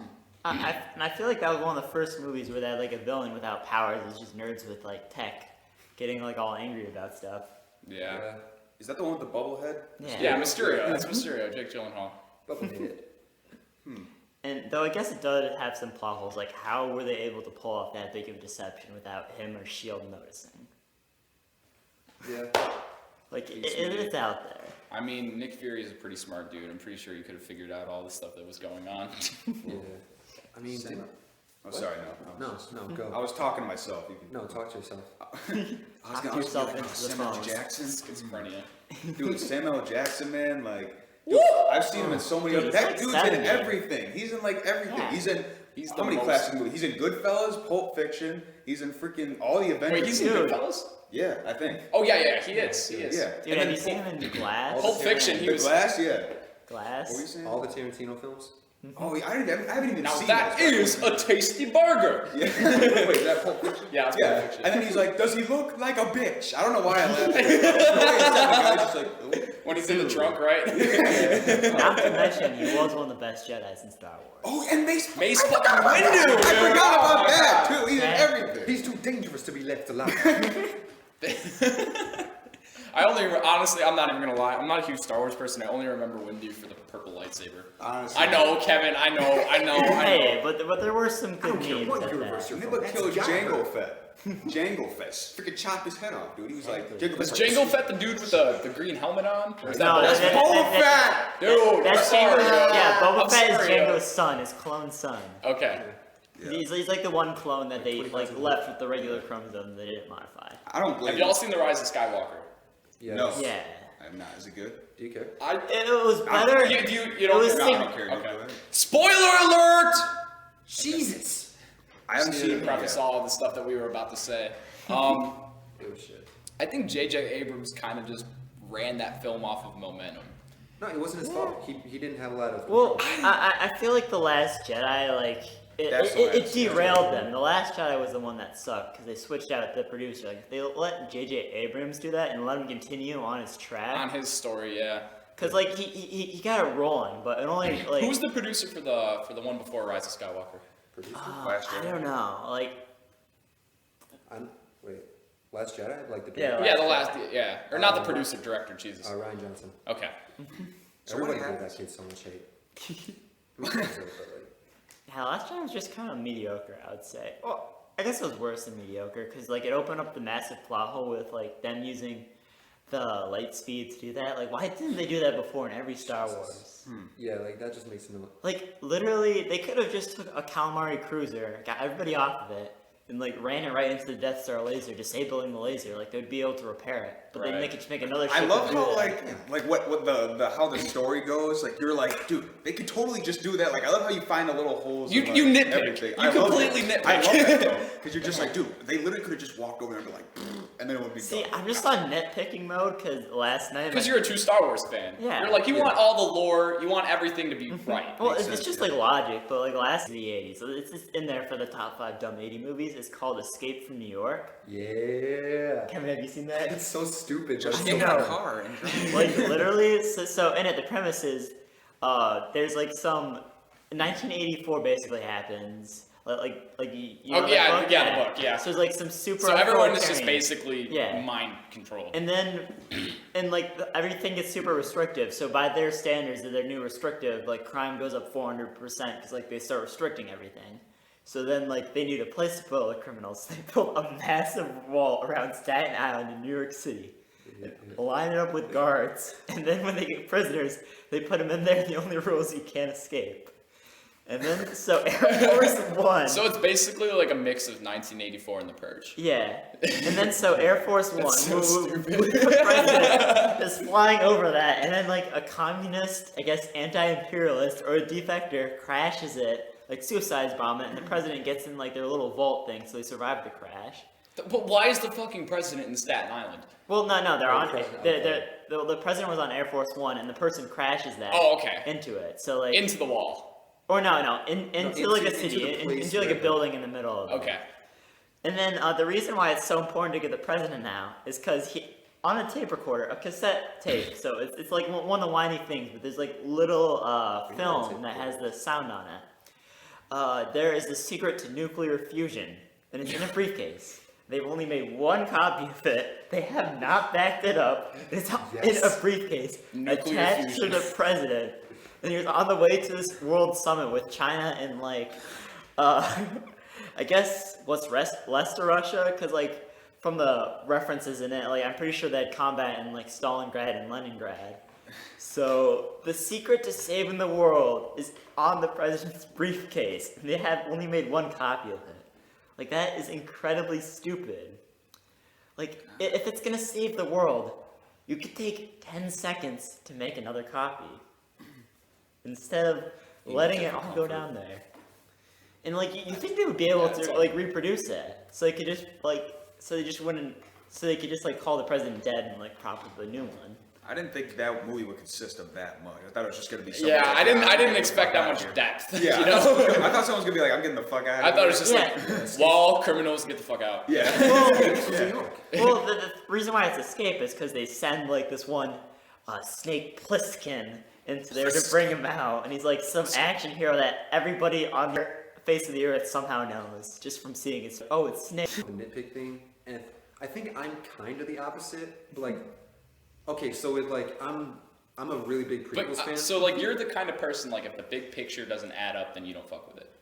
And I feel like that was one of the first movies where they had like a villain without powers. It was just nerds with like tech, getting like all angry about stuff. Yeah. Is that the one with the bubble head? Yeah, Mysterio. That's Mysterio. Jake Gyllenhaal. Bubble hit. And though I guess it does have some plot holes, like how were they able to pull off that big of a deception without him or S.H.I.E.L.D. noticing? Yeah. Like it's out there. I mean, Nick Fury is a pretty smart dude. I'm pretty sure he could have figured out all the stuff that was going on. Yeah. I mean, did, Oh, sorry, no. no, I go. was talking to myself. You can, No, talk to yourself. I was Talk gonna yourself like, into the Samuel phone. Jackson. Schizophrenia. Dude, Samuel L. Jackson, man, like, dude, I've seen him in so many. Dude, That he's like dude's 70. in everything. He's in like everything. Yeah. He's how the many most- classic movies? He's in Goodfellas, Pulp Fiction. He's in freaking all the Avengers. Wait, he's in Dude. Goodfellas? Yeah, I think. Oh, yeah, he is. He is. Yeah. Dude, And have then you seen him in Glass? Pulp Fiction, he The was. Glass, yeah. Glass? What were you saying? All the Tarantino films. Oh, I haven't even Now seen that those. is a tasty burger. Yeah. Wait, is that Pulp Fiction? Yeah, it's Yeah. Pulp Fiction. And then he's like, "Does he look like a bitch?" I don't know why I laughed. The way it said, the guy's just like, "Oh." When he's in the trunk, right? Not to mention, he was one of the best Jedis in Star Wars. Oh, and Mace Mace I fucking forgot about Windu, that. I dude. forgot Oh about my that God. too. He's in Man. everything. He's too dangerous to be left alive. Honestly, I'm not even gonna lie. I'm not a huge Star Wars person. I only remember Windu for the purple lightsaber. Honestly. I know, Kevin. I know. Hey, but there were some good don't care memes what at universe that. you're Nibba That's killed Jango. Jango Fett. Jango Fett. Freaking chopped his head off, dude. He was like, Was Jango Fett the dude with the green helmet on? Or is that No, Boba that- Fett? that- Boba Fett! Dude, That's sorry. Jango's, yeah, Boba I'm Fett is sorry, Jango's son, his clone son. Okay. Yeah. He's like the one clone that they 25 like years left with the regular chromosome they didn't modify. I don't blame Have y'all seen The Rise of Skywalker? Yeah. No. Yeah. I'm not. Is it good? Do you care? It was better. You don't was care? No, I sig- don't care. Okay. Go ahead. Spoiler alert! Jesus. I haven't seen it Preface yet. all of the stuff that we were about to say. Oh shit. I think J.J. Abrams kind of just ran that film off of momentum. No, it wasn't his fault. He didn't have a lot of Well, control. I feel like The Last Jedi, like, That's The it Last derailed Jedi. them. The Last Jedi was the one that sucked because they switched out the producer. Like, if they let J.J. Abrams do that and let him continue on his On track, his story, yeah. because like he got it rolling, but it only like Who was the producer for the one before Rise of Skywalker? Last I Jedi. don't know, like Wait. Last Jedi? Like the Yeah, Yeah, the last, yeah, or not the producer, director. Jesus. Ryan Johnson. Okay. So what Everybody gave happens? that kid so much hate. Who cares, but, like, yeah, Last Jedi was just kind of mediocre, I would say. Well, I guess it was worse than mediocre because like it opened up the massive plot hole with like them using the light speed to do that. Like, why didn't they do that before in every Star Wars? Yeah, like that just makes no. Like, literally, they could have just took a calamari cruiser, got everybody off of it, and like ran it right into the Death Star laser, disabling the laser. Like, they'd be able to repair it, but Right. then they could just make another. I ship love and do how that. like what the how the story goes. Like you're like, dude, they could totally just do that. Like I love how you find the little holes. You in, like, nitpick. everything. You I love completely it. nitpick. I love that though, because you're just like, dude, they literally could have just walked over there and be like, and then it would be. See, done. I'm just on nitpicking mode because last night. Because you're a true Star Wars fan. Yeah. You're like, you want all the lore, you want everything to be right. Well, Makes it's sense, just yeah. like logic, but like last in the 80s, so it's just in there for the top 5 dumb 80 movies. It's called Escape from New York. Yeah. Kevin, have you seen that? It's so stupid. Just but get in know. a car and drive. Like literally, so in it, the premise is, there's like some 1984 basically happens. Like you Oh, know, yeah, the book? yeah, the book, yeah. So there's like some super. So everyone is just authoritarian- basically Yeah. mind controlled. And then, and like everything gets super restrictive. So by their standards, of their new restrictive, like crime goes up 400% because like they start restricting everything. So then like they need a place to put all the criminals. They built a massive wall around Staten Island in New York City. Line it up with guards, and then when they get prisoners, they put them in there. The only rule is you can't escape. And then, so Air Force One. So it's basically like a mix of 1984 and The Purge. Yeah. And then, so Air Force One, so stupid. the president is flying over that, and then, like, a communist, I guess, anti-imperialist, or a defector crashes it, like, suicides bomb it, and the president gets in, like, their little vault thing, so they survive the crash. But why is the fucking president in Staten Island? Well, no, they're on. president, The president was on Air Force One, and the person crashes that. Oh, okay. Into it. So, like. Into the wall. Or no, into like a into city, the place into like a where- building in the middle of it. Okay. And then the reason why it's so important to get the president now is because he, on a tape recorder, a cassette tape, so it's like one of the whiny things, but there's like little film that has the sound on it. There is the secret to nuclear fusion, and it's in a briefcase. They've only made one copy of it. They have not backed it up. It's in a briefcase Nuclear attached fusion. to the president. And he was on the way to this world summit with China and like, I guess what's less to Russia, because like from the references in it, like I'm pretty sure they had combat in like Stalingrad and Leningrad. So the secret to saving the world is on the president's briefcase. And they have only made one copy of it. Like that is incredibly stupid. Like if it's gonna save the world, you could take 10 seconds to make another copy. Instead of letting it all go down there. And like you think they would be able Yeah, it's to all- like reproduce that. So they could just like so they could just like call the president dead and like prop up a new one. I didn't think that movie would consist of that much. I thought it was just gonna be. Yeah, I didn't Get the expect fuck that outta much here. depth. Yeah, You know? I thought someone was gonna be like, I'm getting the fuck out of here. I thought it was just Yeah. like wall criminals get the fuck out. Yeah. Well, the reason why it's escape is because they send like this one Snake Plissken into there to bring him out, and he's like some action hero that everybody on the face of the earth somehow knows just from seeing it. So, oh, it's Snake. The nitpick thing, and I think I'm kind of the opposite. But like, okay, so with like I'm a really big But prequels fan. so like you're the kind of person like if the big picture doesn't add up, then you don't fuck with it.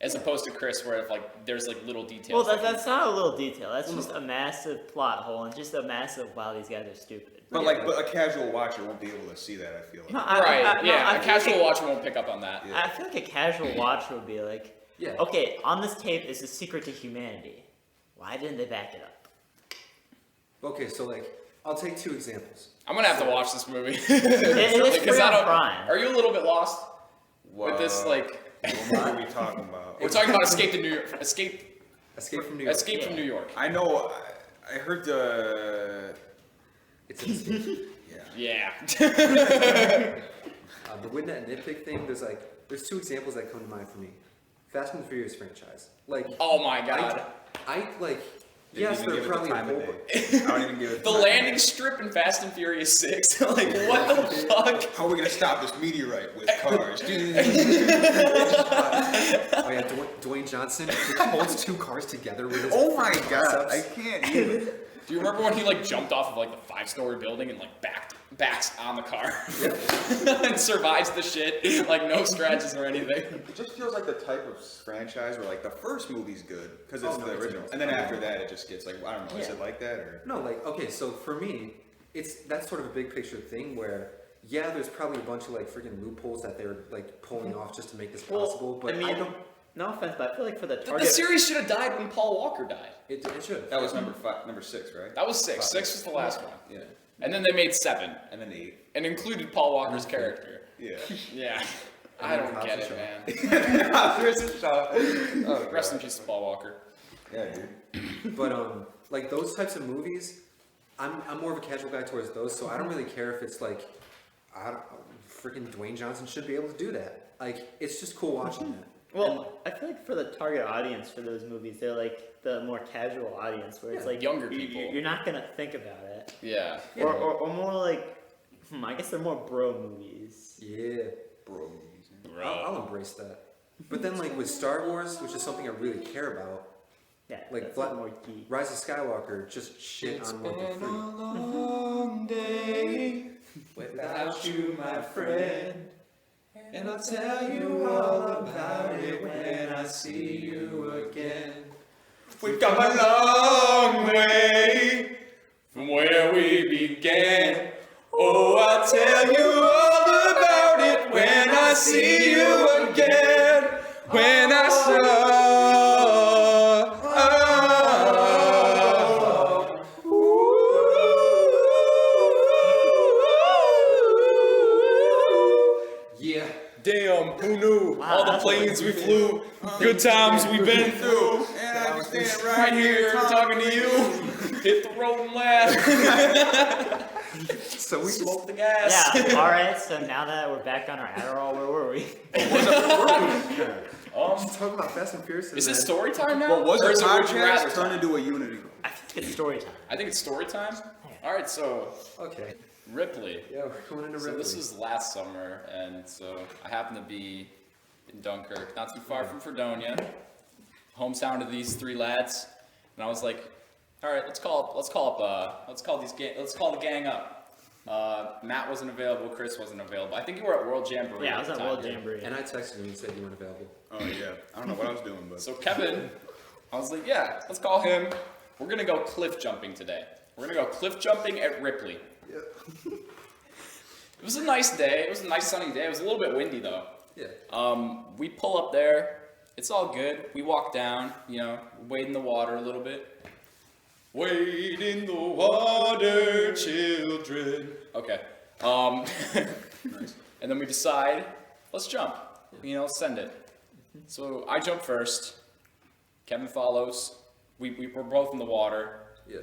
As opposed to Chris, where if like there's like little details. Well, that that's not a little detail. That's just a massive plot hole and just a massive wow, these guys are stupid. But like, but a casual watcher won't be able to see that. I feel like. No, right? no, Yeah, I a feel casual like, watcher won't pick up on that. I feel like a casual watcher would be like, Yeah. okay, on this tape is the secret to humanity. Why didn't they back it up? Okay, so like I'll take 2 examples. I'm gonna have to watch this movie. It is Because free I on don't. Prime. Are you a little bit lost with this? Whoa. Like, What are we talking about? we're talking about Escape to New York. Escape Escape from New York. from New York. I know. I heard the. It's an escape. Yeah. Yeah. But with that nitpick thing, there's 2 examples that come to mind for me. Fast and the Furious franchise. Like, Oh my god. I like. Didn't Yes, even they're give it the probably time of over. day. I don't even give it The time of landing day. strip in Fast and Furious 6. Like, what the fuck? How are we gonna stop this meteorite with cars? Oh yeah, Dwayne Johnson he holds 2 cars together with his Oh my god! biceps. I can't even. Do you remember when he like jumped off of like the 5-story building and like backs on the car and survives the shit, like no scratches or anything? It just feels like the type of franchise where like the first movie's good because it's the original, and then after that it just gets like, I don't know, is it like that or? No, like, okay, so for me, that's sort of a big picture thing where, yeah, there's probably a bunch of like freaking loopholes that they're like pulling off just to make this possible, but I mean, I don't. no offense, but I feel like for the The target, series should have died when Paul Walker died. It should. That was number 6, right? That was 6. 6 was the last one. Yeah, And then they made 7 and then 8. and included Paul Walker's character. Yeah. Yeah. I don't get it, man. There's a shot. Oh, Rest in peace to Paul Walker. Yeah, dude. But like those types of movies, I'm more of a casual guy towards those, so I don't really care if it's like, freaking Dwayne Johnson should be able to do that. Like, it's just cool watching that. well, I feel like for the target audience for those movies, they're like the more casual audience where it's like Younger people. You're not gonna think about it, Yeah. or more like, I guess they're more bro movies. Yeah, Bro. I'll embrace that. But then like with Star Wars, which is something I really care about, Yeah, like that's Black, more geek. Rise of Skywalker, just shit on one for free. long day Without you, my friend, and I'll tell you all about it when I see you again. We've come a long way from where we began. Oh, I'll tell you all about it when I see you again. When I saw. Yeah. Damn, who knew? Wow, All the that's planes what we flew, good times we've been through. And I was standing Right here, talking to you. Hit the road and laugh. So we Smoke the gas. Yeah. All right. So now that we're back on our Adderall, where were we? just talking about Fast and Furious. Is it story time now? Well, was or the is it would you rather podcast turned time? into a Unity? I think it's story time. I think it's story time. All right, so Okay. Ripley. Yeah, we're going into So Ripley. this was last summer, and so I happened to be in Dunkirk, not too far from Fredonia, hometown of these 3 lads, and I was like, all right, let's call the gang up. Matt wasn't available, Chris wasn't available. I think you were at World Jamboree. Yeah, I was at at the World time. Jamboree. And I texted you and said you weren't available. Oh yeah. I don't know what I was doing, but. So Kevin, I was like, yeah, let's call him. We're gonna go cliff jumping today. We're gonna go cliff jumping at Ripley. It was a nice day. It was a nice sunny day. It was a little bit windy though. Yeah. We pull up there. It's all good. We walk down, wade in the water a little bit. Wade in the water, children. Okay. And then we decide, let's jump. Send it. So I jump first. Kevin follows. We're both in the water. Yeah.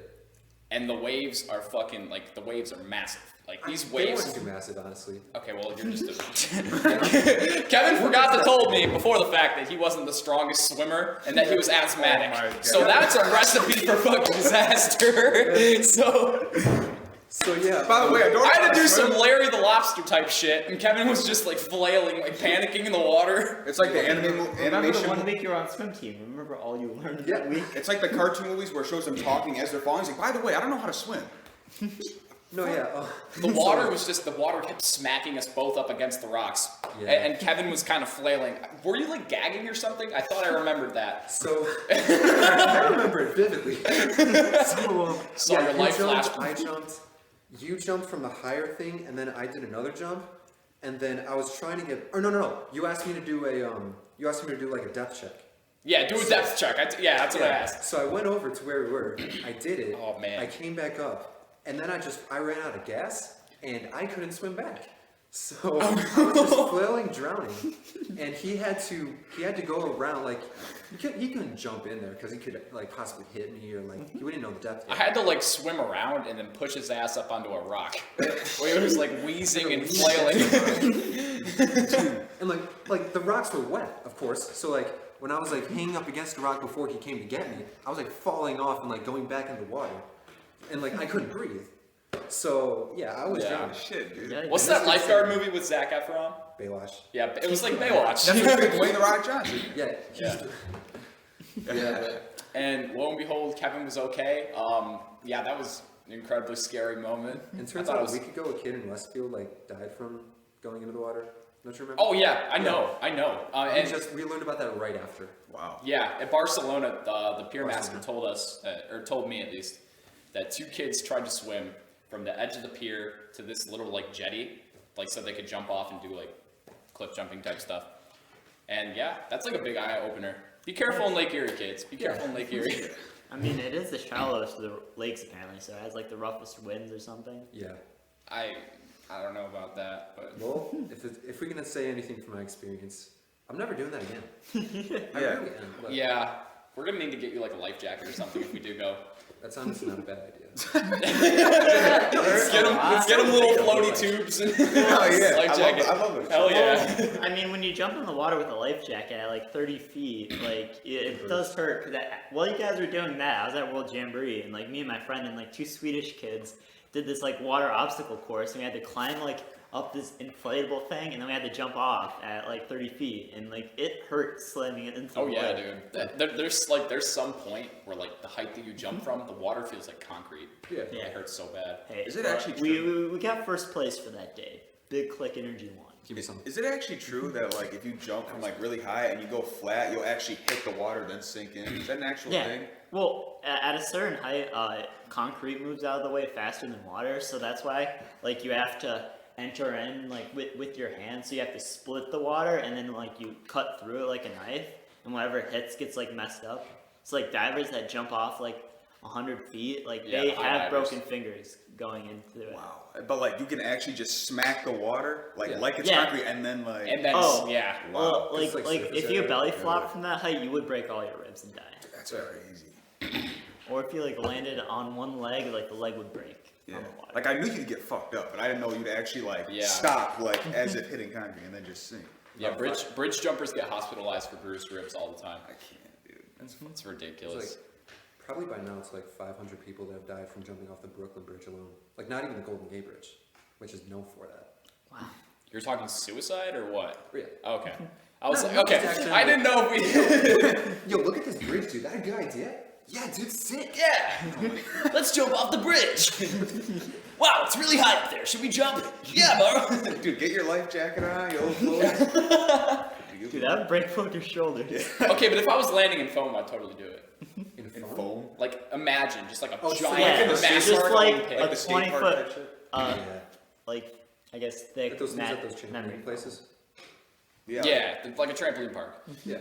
And the waves are the waves are massive. Like these They waves. weren't too massive, honestly. Okay, well, you're just Kevin forgot to told me before the fact that he wasn't the strongest swimmer and that he was asthmatic. Oh my God. So that's a recipe for fucking disaster. So yeah. By the way, I don't. I had to do some Larry the Lobster type shit, and Kevin was just like flailing, like panicking in the water. It's like the Remember the animation. one week you were on swim team? Remember all you learned that week? It's like the cartoon movies where it shows them talking as they're falling. It's like, by the way, I don't know how to swim. No, yeah. The water kept smacking us both up against the rocks, Yeah. and Kevin was kind of flailing. Were you like gagging or something? I thought I remembered that. So I remember it vividly. Saw your you life jumped, flash. I jumped. You jumped from the higher thing, and then I did another jump, and then I was trying to get. Or no. You asked me to do You asked me to do like a depth check. Yeah, do a depth check. That's what I asked. So I went over to where we were. I did it. Oh, man. I came back up, and then I ran out of gas, and I couldn't swim back. So I was just flailing, drowning, and he had to go around like he couldn't jump in there because he could like possibly hit me or like he wouldn't know the depth. I had to like swim around and then push his ass up onto a rock. Where he was like wheezing and flailing. And like the rocks were wet, of course. So like when I was like hanging up against the rock before he came to get me, I was like falling off and like going back in the water, and like I couldn't breathe. So yeah, I was drowning. Shit, dude. Yeah, What's that lifeguard movie with Zac Efron? Baywatch. Yeah, it was like Baywatch. That's what Dwayne the Rock Johnson. Yeah. Yeah. And lo and behold, Kevin was okay. Yeah, that was an incredibly scary moment. And I turns thought out it was. a week ago, a kid in Westfield like died from going into the water. Don't you remember? Oh yeah, I know. We learned about that right after. Wow. Yeah, at Barcelona, the pier Barcelona. master told us, or told me at least, that 2 kids tried to swim from the edge of the pier to this little like jetty, like so they could jump off and do like cliff jumping type stuff. And yeah, that's like a big eye opener. Be careful in Lake Erie, kids. Be careful in Lake Erie. I mean, it is the shallowest of the lakes apparently, so it has like the roughest winds or something. Yeah. I don't know about that, but Well, if we're gonna say anything from my experience, I'm never doing that again. I Yeah. really am, but yeah, we're gonna need to get you like a life jacket or something if we do go. that's honestly not a bad idea. Let's get them little floaty tubes and Oh yeah. life jacket. I love it. Hell yeah. I mean, when you jump in the water with a life jacket at like 30 feet, like it does hurt. Cause while you guys were doing that, I was at World Jamboree, and like me and my friend and like 2 Swedish kids did this like water obstacle course, and we had to climb like up this inflatable thing, and then we had to jump off at like 30 feet, and like it hurt slamming it into the Oh yeah, lake. dude. There's some point where like the height that you jump from, the water feels like concrete. Yeah. Yeah. It hurts so bad. Hey, Is it well, actually we got first place for that day. Big Click Energy won. Give me some. Is it actually true that like if you jump from like really high and you go flat, you'll actually hit the water then sink in? Is that an actual Yeah. thing? Well, at a certain height, concrete moves out of the way faster than water, so that's why like you have to enter in like with your hands. So you have to split the water, and then like you cut through it like a knife, and whatever hits gets like messed up. So like divers that jump off like 100 feet, like Yeah, they high have divers. broken fingers going into it. Wow. But like you can actually just smack the water like Yeah. like it's Yeah. concrete and then like And then Oh. yeah. Well, Wow. It's like like surface if you area. belly flop from that height, you would break all your ribs and die. that's crazy. Or if you like landed on one leg, like the leg would break Yeah. on the water. Like I knew you'd get fucked up, but I didn't know you'd actually like Yeah. stop like as if hitting concrete and then just sink. Yeah, bridge jumpers get hospitalized for bruised ribs all the time. I can't, dude. It's It's ridiculous. like probably by now it's like 500 people that have died from jumping off the Brooklyn Bridge alone. Like not even the Golden Gate Bridge, which is known for that. Wow. You're talking suicide or what? Yeah. Okay. I was No, like, no, okay. just I didn't know if we. Yo, look at this bridge, dude. That a good idea? Yeah, dude, sick. Yeah. Let's jump off the bridge. Wow, it's really high up there. Should we jump? Yeah, bro. Dude, get your life jacket on, your old clothes. Dude, that would break both your shoulders. Okay, but if I was landing in foam, I'd totally do it. In In foam? foam. Like, imagine just like a Oh, so giant Yeah, in the skate massive just park, like pit. a the skate 20 park foot, type shit? Yeah. like I guess thick Like those things at mat- those memory trampoline places? Yeah. Yeah, like a trampoline park. Yeah.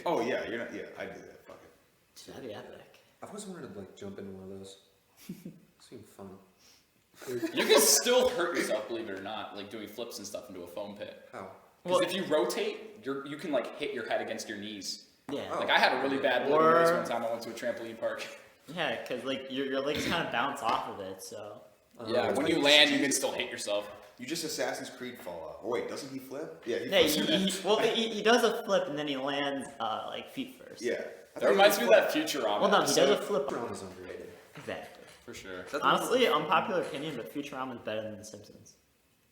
Oh yeah, you're not. Yeah, I do that. Fuck it. Dude, that'd be epic. I've always wanted to like jump into one of those. Seemed fun. You can still hurt yourself, believe it or not, like doing flips and stuff into a foam pit. How? Because Well- if you rotate, you can like hit your head against your knees. Yeah, Oh. Like I had a really bad bloody nose Or- one time I went to a trampoline park. yeah, because like your legs kind of bounce off of it, so. Yeah, when you land, you can still hit yourself. You just Assassin's Creed fall off. Oh wait, doesn't he flip? Yeah, he Yeah, flips. he does a flip and then he lands like feet first. Yeah. That reminds me of that Futurama Well, no, he does a episode. flip. Futurama's underrated. Exactly. For sure. Honestly, unpopular opinion, but Futurama is better than The Simpsons.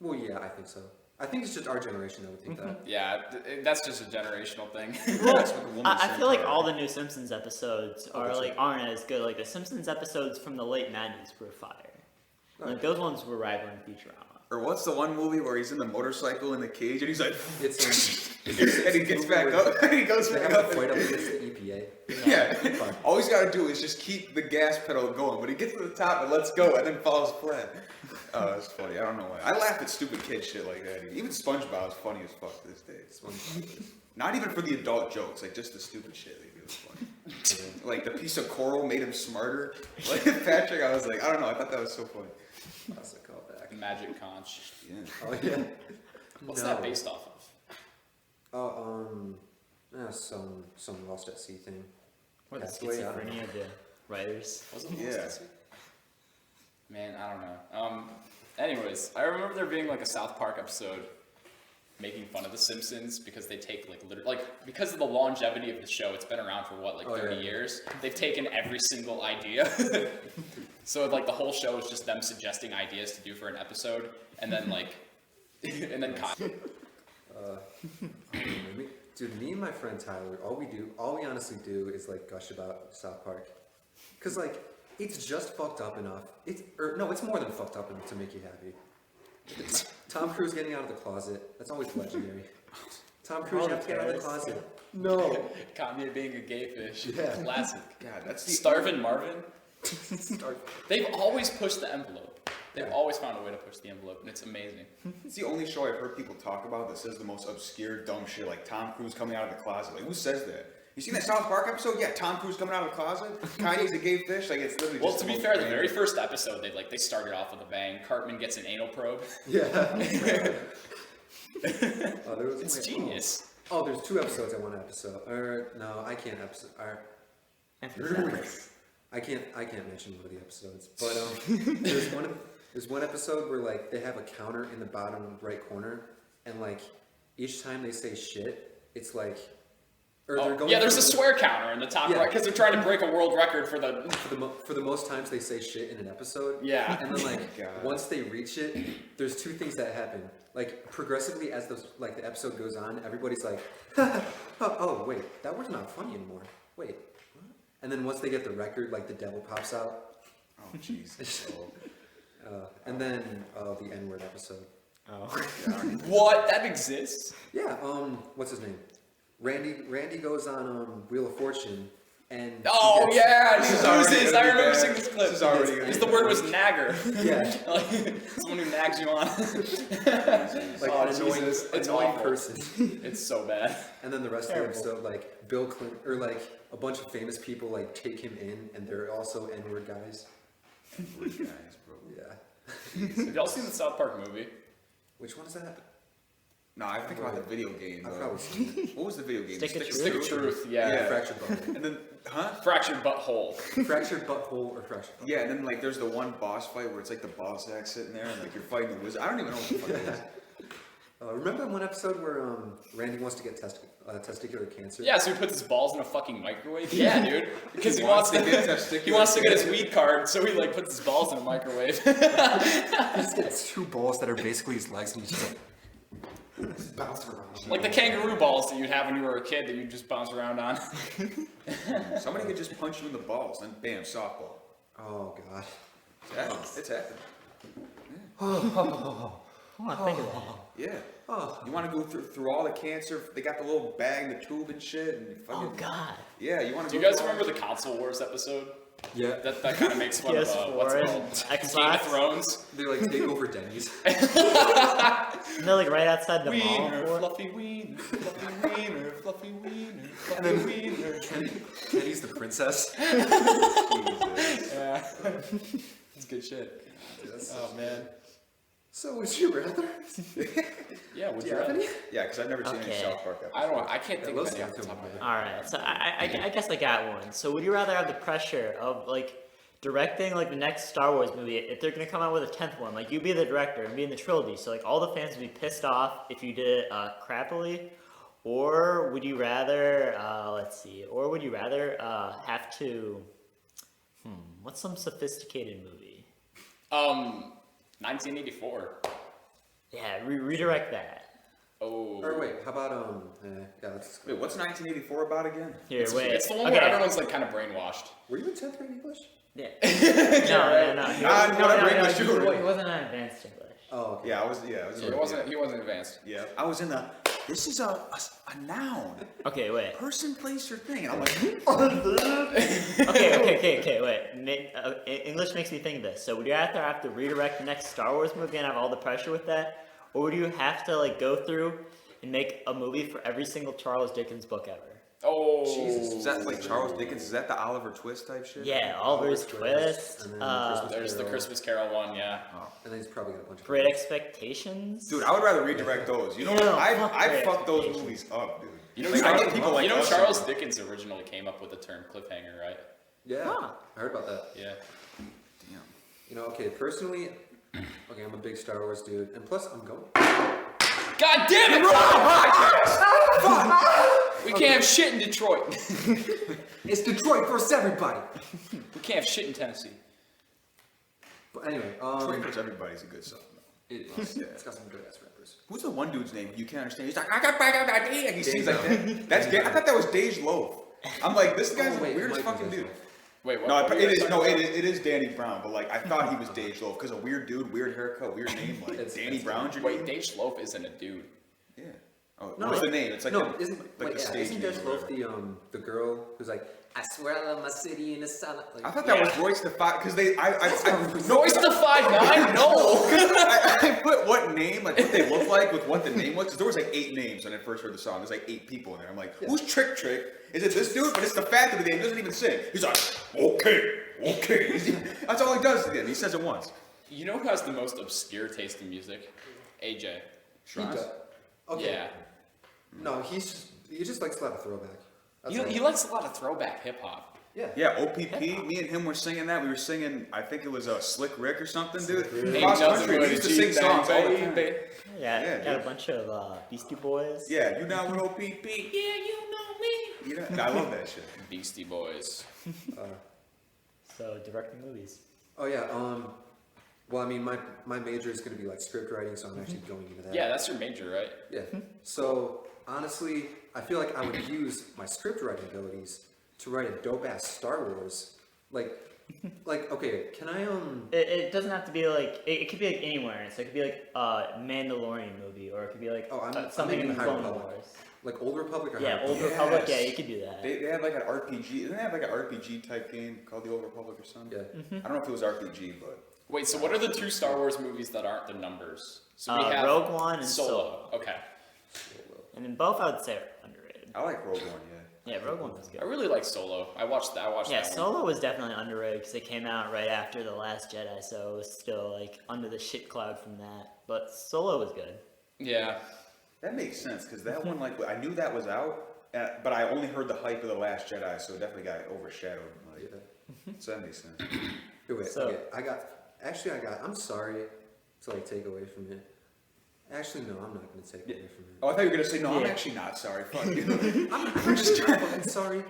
Well, yeah, I think so. I think it's just our generation that would think that. Yeah, that's just a generational thing. That's what the woman I said feel like for- all the new Simpsons episodes Oh, are that's like right. aren't as good. Like the Simpsons episodes from the late '90s were fire. Oh, Like those ones were rivaling Futurama. Or what's the one movie where he's in the motorcycle in the cage and he's like, It's and he gets back up, and he goes They back have up. to fight up against the EPA. Yeah. Fun. All he's got to do is just keep the gas pedal going. But he gets to the top and lets go and then falls flat. Oh, that's funny. I don't know why. I laugh at stupid kid shit like that. Even SpongeBob is funny as fuck to this day. Not even for the adult jokes, like just the stupid shit they do is funny. Like the piece of coral made him smarter. Like Patrick, I was like, I don't know. I thought that was so funny. Classic callback. Magic Conch. Yeah. Oh yeah. What's No. that based off of? Some Lost at Sea thing. Or the That's the way I- schizophrenia of the writers. Was it Yeah. Lost at Sea? Man, I don't know. Anyways, I remember there being like a South Park episode making fun of The Simpsons because they take because of the longevity of the show. It's been around for what, like Oh, 30 yeah. years. They've taken every single idea. So like the whole show is just them suggesting ideas to do for an episode, and then like, and then Dude, me and my friend Tyler, all we honestly do is like gush about South Park. Cause like, It's just fucked up enough. It's more than fucked up enough to make you happy. Tom Cruise getting out of the closet. That's always legendary. Tom Cruise, you have to get out of the closet. No. Kanye being a gay fish. Yeah. Classic. God, that's the Starvin' Marvin. They've always pushed the envelope. They've always found a way to push the envelope, and it's amazing. It's the only show I've heard people talk about that says the most obscure, dumb shit, like Tom Cruise coming out of the closet. Like, who says that? You seen that South Park episode? Yeah, Tom Cruise coming out of the closet. Kanye's a gay fish. Like, it's literally. Well, just to be fair, the very first episode, they started off with a bang. Cartman gets an anal probe. Yeah. It's genius. Oh, there's 2 episodes in one episode. Or no, I can't episode. I can't mention one of the episodes, but there's one episode where like they have a counter in the bottom right corner, and like each time they say shit, it's like, or they're going. Yeah, there's a swear counter in the top right because they're trying to break a world record for the most times they say shit in an episode. Yeah, and then like once they reach it, there's 2 things that happen. Like progressively as the episode goes on, everybody's like, oh wait, that word's not funny anymore. Wait. And then once they get the record, like the devil pops out. Oh jeez. And then the N-word episode. Oh. What? That exists? Yeah. What's his name? Randy goes on Wheel of Fortune, and he loses. I remember seeing this clip. This is already because the word was nagger. Yeah. Like someone who nags you on. Like it's annoying awful. person. It's so bad. And then the rest of the episode, like Bill Clinton, or like a bunch of famous people like take him in, and they're also N-word guys. N-word guys, bro. Yeah. Have y'all seen the South Park movie? Which one is that? No, I think about the video game. I've probably seen it. What was the video game? Stick of Stick of Truth. Yeah. Fractured Butthole. And then, Fractured Butthole. Fractured Butthole or Fractured Butthole. Yeah, and then like there's the one boss fight where it's like the boss act sitting there and like you're fighting the wizard. I don't even know what the fuck it is. Remember one episode where Randy wants to get testicular cancer? Yeah, so he puts his balls in a fucking microwave. Yeah, dude. Because he wants to get get his weed card, so he like puts his balls in a microwave. He just gets 2 balls that are basically his legs, and he's just like bounce around. Like the kangaroo balls that you'd have when you were a kid that you just bounce around on. Somebody could just punch you in the balls and bam, softball. Oh god. It's happened. Think of that. Yeah. You want to go through all the cancer? They got the little bag, the tube and shit, and you fucking. Oh God. Yeah, you want to. Do you guys remember the Console Wars episode? Yeah. That kind of makes fun of what's it called? Game of Thrones. They like take over Denny's. And they're like right outside the mall. Wiener, fluffy wiener, fluffy wiener, fluffy wiener, fluffy wiener. Kenny's the princess. Yeah. It's good shit. Oh man. So would you rather? Yeah, would Do you you have rather? any? Yeah, because I've never seen any Okay. South Park episodes. I can't think of those any off two the top of my head. All right, so I guess I got one. So would you rather have the pressure of like directing like the next Star Wars movie if they're gonna come out with a 10th one? Like you be the director and be in the trilogy, so like all the fans would be pissed off if you did it crappily, or would you rather Or would you rather have to? What's some sophisticated movie? 1984. Yeah, redirect that. Oh. Or wait, how about let's Wait, what's 1984 about again? Here, wait. It's the one okay. where everyone's like kind of brainwashed. Were you in 10th grade English? Yeah. No. English, you were. He wasn't on advanced English. Oh, okay. Yeah, I was. He wasn't advanced. Yeah, I was in the. This is a noun. Okay, wait. Person, place, or thing. And I'm like. Okay, wait. English makes me think of this. So would you rather have to redirect the next Star Wars movie and have all the pressure with that? Or would you have to like go through and make a movie for every single Charles Dickens book ever? Oh. Jesus. Is that like Charles Dickens? Is that the Oliver Twist type shit? Yeah, Oliver's Twist. and then There's the Christmas Carol one, yeah. And then he's probably got a bunch of Great Expectations. Dude, I would rather redirect those. You know, No, I Great fucked those Expectations. movies up, dude. You know, Like, I get people like us Charles who- Dickens originally came up with the term cliffhanger, right? Yeah, Huh. I heard about that. Yeah. Damn. You know, okay, personally, okay, I'm a big Star Wars dude, and plus I'm going. God damn it! We can't have shit in Detroit. It's Detroit versus everybody. We can't have shit in Tennessee. But anyway, Detroit versus Everybody's a good song. it is. It's got some good ass rappers. Who's the one dude's name you can't understand? He's like, I got back out that day. He sings like that. That's gay. I thought that was Dej Loaf. I'm like, this guy's Oh, wait, the weirdest Mike was fucking this dude. one. Wait, what? No, what were it you is talking no, about? it is Danny Brown, but like I thought he was Dave Loaf because a weird dude, weird haircut, weird name, like Danny Brown's your Wait, name? Dave Schloff isn't a dude. Yeah. Oh, No, what's the name? It's like no, the, isn't like wait, the yeah, stage isn't name. Judge or Loaf whatever. the girl who's like, I swear I love my city in the sun. Like, I thought that was Royce the Five because Royce the 5'9"? No. I put what name, like what they look like with what the name was, because there was like 8 names when I first heard the song. There's like 8 people in there. I'm like, who's Trick Trick? Is it this dude? But it's the fact of the name. He doesn't even sing. He's like, okay. That's all he does to him. He says it once. You know who has the most obscure taste in music? AJ. Shrines? Okay. Yeah. No, he just likes a lot of throwback. That's all. He likes a lot of throwback hip hop. Yeah. Yeah, OPP. Me and him were singing that. We were singing, I think it was Slick Rick or something, dude. Rick. Ain't Cross nothing country. but We a used to sing G-bang, songs all the time. baby. Yeah, Yeah, got dude. a bunch of Beastie Boys. Yeah, you down with OPP? Yeah, you know me. You know, I love that shit. Beastie Boys. So directing movies. Oh yeah. Well, I mean, my major is going to be like script writing, so I'm actually going into that. Yeah, that's your major, right? Yeah. So honestly, I feel like I would use my script writing abilities to write a dope ass Star Wars. Like okay, can I It doesn't have to be like it could be like anywhere. So it could be like a Mandalorian movie, or it could be like I'm something in thinking the High Clone Republic. Wars. Like Old Republic or Yeah, High Old Republic? Republic. Yes. Yeah, you could do that. They had like an RPG. Didn't they have like an RPG type game called The Old Republic or something? Yeah. I don't know if it was RPG, but Wait, so what are the 2 Star Wars movies that aren't the numbers? So we have Rogue One and Solo. Okay. And then both I would say are underrated. I like Rogue One. Yeah, Rogue One was good. I really like Solo. I watched Yeah, that one. Solo was definitely underrated because it came out right after The Last Jedi, so it was still like under the shit cloud from that. But Solo was good. Yeah. That makes sense because that one, like, I knew that was out, but I only heard the hype of The Last Jedi, so it definitely got overshadowed. Like, so that makes sense. Hey, wait, So- okay, I'm sorry to like take away from it. Actually, no, I'm not going to take away from it. Oh, I thought you were gonna say no. I'm Yeah. actually not sorry. Fuck you. I'm just fucking sorry.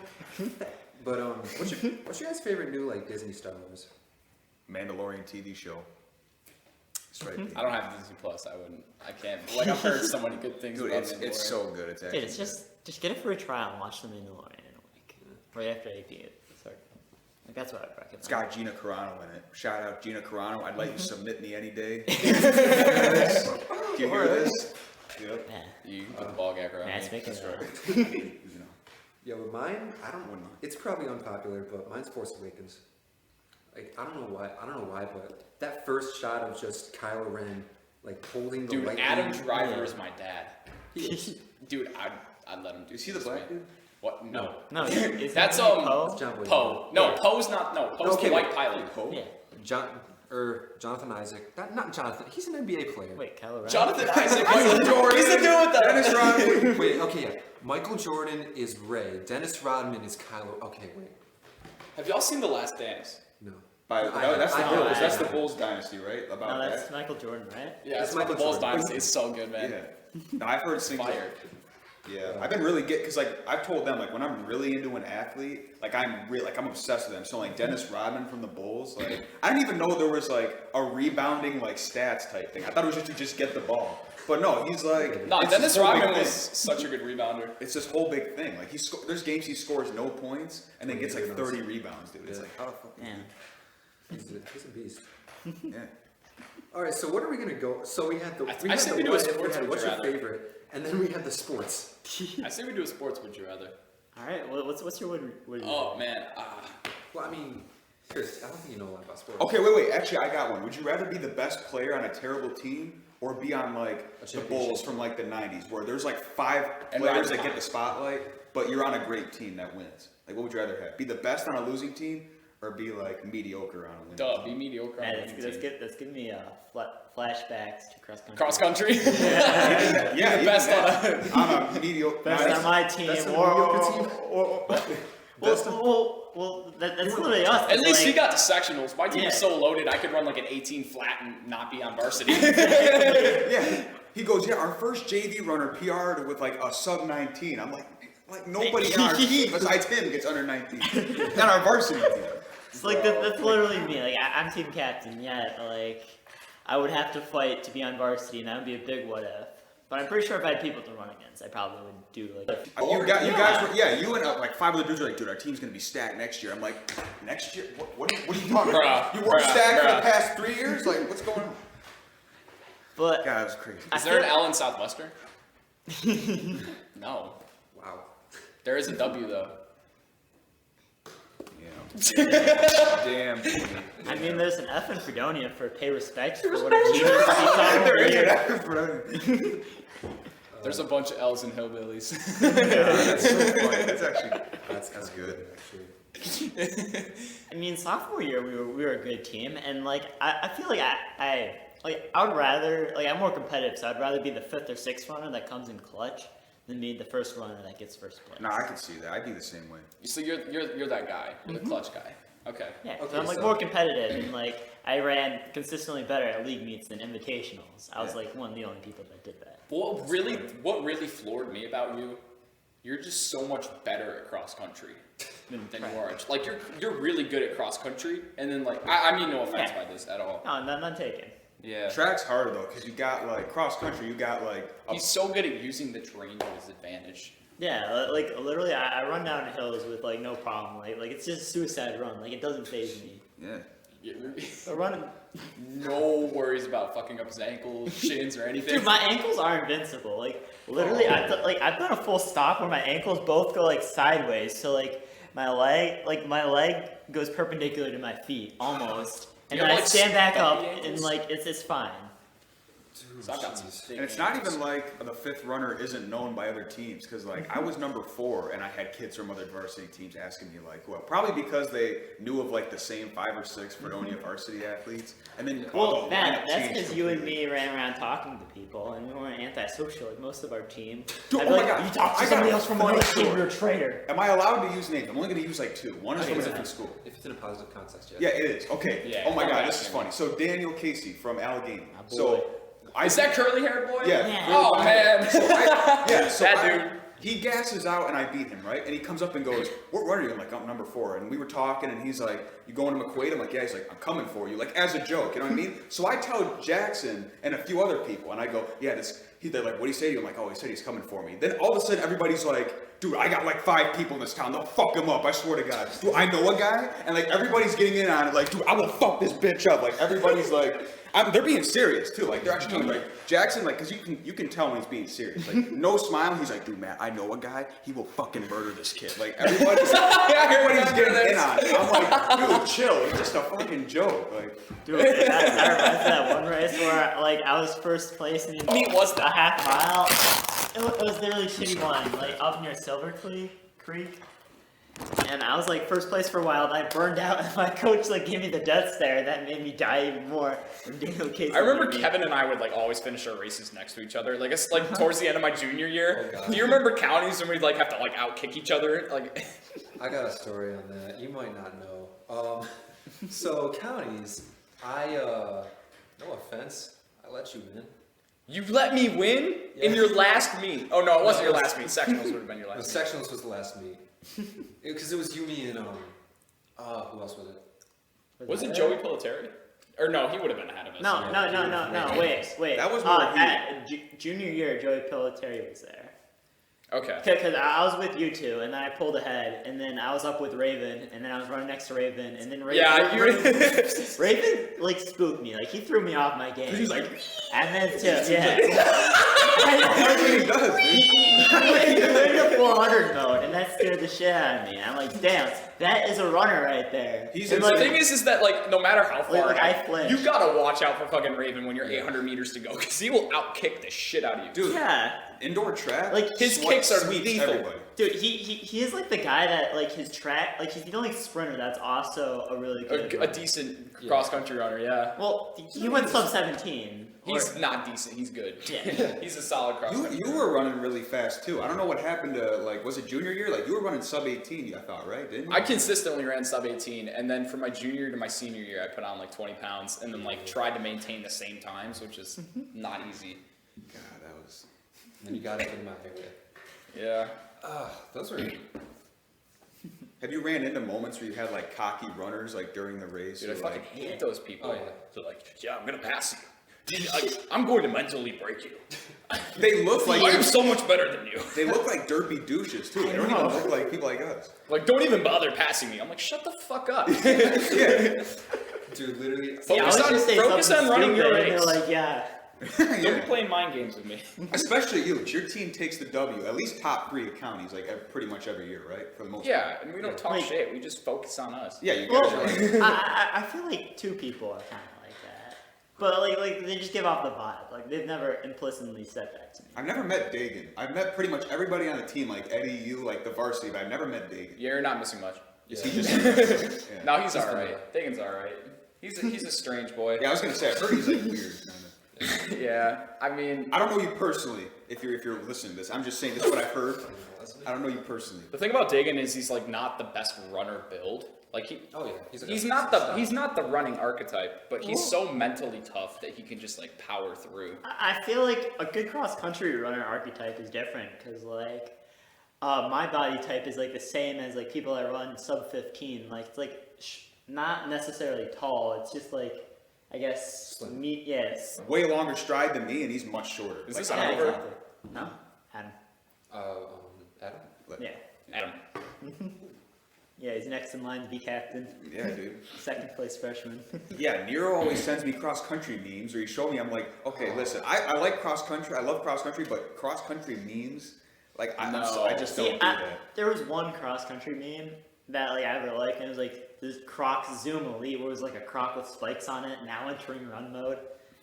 But what's your guys' favorite new like Disney Star Wars? Mandalorian TV show. That's right. I don't have Disney Plus. I can't. Like, I've heard so many good things Dude, about it's Mandalorian. so good. It's actually. Dude, it's just get it for a trial and watch The Mandalorian in a week, right after AP. Sorry, like that's what I'd recommend. It's got Gina Carano in it. Shout out Gina Carano. I'd let you submit me any day. Do you hear this? Yep. Yeah, You can put the ball gag around Matt's me. making That's it right. up. You know. Yeah, but mine, I don't. Wouldn't. It's probably unpopular, but mine's Force Awakens. Like I don't know why, but that first shot of just Kylo Ren like holding the Dude, light. Adam beam- Driver is my dad. He is. Dude, I'd let him do Is he the this, black man. dude? What? No. No, it's That's, Poe. It's John Boyega. Poe. No, Yeah. Poe's not. No, Poe's Okay, the white wait. pilot. Poe? Yeah. Jonathan Isaac. Not Jonathan. He's an NBA player. Wait, Kylo Ren. Jonathan Isaac. Michael Jordan. He's the dude with the. Dennis Rodman. Wait. Okay. Yeah. Michael Jordan is Ray. Dennis Rodman is Kylo. Okay. Wait. Have y'all seen The Last Dance? No. That's the I- Bulls. I- That's the Bulls dynasty, right? No, About that's that. Michael Jordan, right? Yeah, It's it's Michael Michael Bulls Jordan. Dynasty. It's so good, man. Yeah. No, I've heard things. Fire. Yeah, I've been really good because like I've told them like when I'm really into an athlete, like I'm obsessed with them. So like Dennis Rodman from the Bulls, like I didn't even know there was like a rebounding like stats type thing. I thought it was just to just get the ball, but no, he's like No, it's Dennis this whole big Rodman thing. was such a good rebounder. It's this whole big thing. Like there's games he scores no points and then gets like 30 rebounds, dude. It's Yeah. like how the fuck? Man. He's a beast. Yeah. All right. So what are we gonna go? So we had the. I had say the we do a what if, sports we had would what's you your rather. favorite, and then we had the sports. I say we do a sports. Would you rather? All right. What's your would Oh man. Well, I mean, Chris, I don't think you know a lot about sports. Okay, wait. Actually, I got one. Would you rather be the best player on a terrible team or be on like A the championship Bulls from like the 90s where there's like 5 And players Ryan that get the spotlight, but you're on a great team that wins? Like, what would you rather have? Be the best on a losing team or be like mediocre on a winning Duh. team? Be mediocre. on Man, the winning team. that's giving me flashbacks to cross country. Cross country. Yeah, The best on a mediocre. Best on my team. Best on the or, mediocre team? Best well, that's literally us. At least like, he got to sectionals. My team Yeah. is so loaded, I could run like an 18 flat and not be on varsity. Yeah, he goes, yeah, our first JV runner PR'd with like a sub 19. I'm like nobody on our team besides him gets under 19. Not our varsity team. It's like that's literally me. Like I'm team captain. Yeah, like I would have to fight to be on varsity, and that would be a big what if. But I'm pretty sure if I had people to run against, I probably would do like. You guys were, you and like 5 other dudes were like, dude, our team's gonna be stacked next year. I'm like, next year? What are you talking about? You weren't stacked for the past 3 years? Like, what's going on? But God, it was crazy. Is there an L in Southwestern? No. Wow. There is a W though. Yeah. Damn. I mean, there's an F in Fredonia for pay respect for what a team is. There's a bunch of L's in hillbillies. That's so funny. That's actually that's good. Actually. I mean, sophomore year we were a good team, and like I feel like I would rather I'm more competitive, so I'd rather be the 5th or 6th runner that comes in clutch than be the first runner that gets first place. No, I can see that. I'd be the same way. So you're that guy, you're the clutch guy. Okay. Yeah, Okay, so I'm like so- more competitive, and like I ran consistently better at league meets than invitationals. I was Yeah. like one of the only people that did that. What really floored me about you, you're just so much better at cross country than you are. Like you're really good at cross country, and then like I mean no offense by this at all. No, none taken. Yeah. Track's harder though, because you got like cross country, you got like He's so good at using the terrain to his advantage. Yeah, like literally, I run down hills with like no problem. Like it's just a suicide run. Like it doesn't faze me. yeah. But running, No worries about fucking up his ankles, shins, or anything. dude, my ankles are invincible. Like literally, I've done a full stop where my ankles both go like sideways. So like my leg goes perpendicular to my feet almost, and You then have, I like, stand back up stumpy and ankles? like it's fine. So I've got some thick And it's not ankles. even like the 5th runner isn't known by other teams, because like I was number 4 and I had kids from other varsity teams asking me like, well, probably because they knew of like the same 5 or 6 Fredonia varsity athletes, and then Well, the Matt, lineup that's changed because you and completely. me ran around talking to people, and we weren't antisocial like most of our team. Dude, I'd oh be my like, God, you talk I to got somebody a else from funny another team, story. you're a traitor. Am I allowed to use names? I'm only going to use like 2. One is from a Okay, different school. If it's in a positive context, Yeah, it is. Okay. Yeah, oh my come God, back this is to me. funny. So Daniel Casey from Allegheny. My boy. So Is that curly haired boy? Yeah. Yeah. Oh man. That dude. He gasses out and I beat him, right? And he comes up and goes, "What runner are you?" I'm like, "I'm number 4." And we were talking and he's like, "You going to McQuaid?" I'm like, "Yeah." He's like, "I'm coming for you," like as a joke, you know what I mean? So I tell Jackson and a few other people, and I go, "Yeah, they're like, what do you say to you?" I'm like, "Oh, he said he's coming for me." Then all of a sudden everybody's like, "Dude, I got like 5 people in this town. They'll fuck him up. I swear to God." Dude, I know a guy, and like everybody's getting in on it. Like, dude, I will fuck this bitch up. Like everybody's like, they're being serious too. Like they're actually telling me, like Jackson, like, cause you can tell when he's being serious. Like no smile. He's like, "Dude, Matt, I know a guy. He will fucking murder this kid." Like everybody's getting in on it. I'm like, dude, chill. It's just a fucking joke. Like, Dude, that reminds me of that one race where like I was first place and was a half mile. It was literally shitty one, like up near Silver Creek. And I was like first place for a while, and I burned out, and my coach like gave me the death stare, and that made me die even more. From Daniel Casey. I remember Kevin and I would like always finish our races next to each other. Like it's like towards the end of my junior year. Oh, God. Do you remember counties when we'd like have to like outkick each other? Like I got a story on that. You might not know. So counties, no offense, I let you win. you let me win in Yeah. your last meet. Oh no, it wasn't No, your it was- last meet. Sectionals would have been your The last meet. sectionals was the last meet. Because it was you, me, and who else was it? Was it Joey Pilotari? Or no, he would have been ahead of us. No. Wait. That was more at junior year, Joey Pilotari was there. Okay. Because I was with you two, and then I pulled ahead, and then I was up with Raven, and then I was running next to Raven, and then Raven, Yeah, Raven like spooked me, like he threw me off my game. he's like, And then too, yeah. that's what he does, dude. He went into 400 mode, and that scared the shit out of me. I'm like, damn, that is a runner right there. He's And, the like, thing is that like no matter how far like, I ahead, flinched. you gotta watch out for fucking Raven when you're 800 meters to go because he will outkick the shit out of you. Dude, yeah. indoor track, Like, his kicks are sweeps lethal. everybody. Dude, he is like the guy that like his track, like he's the only sprinter that's also a really good A runner. decent cross country runner, yeah. Well, he went sub 17. He's not decent. He's good. Yeah. He's a solid cross country. You were running really fast too. I don't know what happened to like, was it junior year? Like you were running sub 18, I thought, right? Didn't you? I consistently ran sub 18, and then from my junior year to my senior year, I put on like 20 pounds, and then like tried to maintain the same times, which is not easy. God, that was. And then you got it in my area. Yeah. Those were. Have you ran into moments where you had like cocky runners like during the race? Dude, I You're fucking like, hate those people. Oh, yeah. They're like, yeah, I'm gonna pass you. I'm going to mentally break you. They look like I am so much better than you. they look like derpy douches too. They don't even look like people like us. Like, don't even bother passing me. I'm like, shut the fuck up. Yeah. Dude, literally. Focus on running your race. They're like, yeah. Don't be playing mind games with me. Especially you. Your team takes the W, at least top 3 of counties, like pretty much every year, right? For the most part. Yeah, and we don't talk shit. We just focus on us. Yeah, you Well, guys are like, I feel like 2 people are kind of like that. But like they just give off the vibe. Like they've never implicitly said that to me. I've never met Dagan. I've met pretty much everybody on the team, like Eddie, you, like the varsity, but I've never met Dagan. You're not missing much. Is he just? Yeah. No, he's alright. Dagan's alright. He's a strange boy. Yeah, I was gonna say, I heard he's like weird. Yeah, I mean, I don't know you personally. If you're listening to this, I'm just saying this is what I've heard. I don't know you personally. the thing about Dagan is he's like not the best runner build. Like Oh yeah, he's not the running archetype, but he's so mentally tough that he can just like power through. I feel like a good cross country runner archetype is different because like my body type is like the same as like people that run sub 15. Like it's like not necessarily tall. It's just like I guess yes. Way longer stride than me, and he's much shorter. Is Like, this on Yeah, over? exactly. No, Adam. Adam. Yeah, Adam. yeah. He's next in line to be captain. Yeah, dude. Second place freshman. Yeah, Nero always sends me cross country memes, or he showed me. I'm like, okay, listen, I like cross country. I love cross country, but cross country memes, like I just don't do that. There was one cross country meme that like I really liked, and it was like this Crocs Zoom Elite, where it was like a Croc with spikes on it, now entering run mode.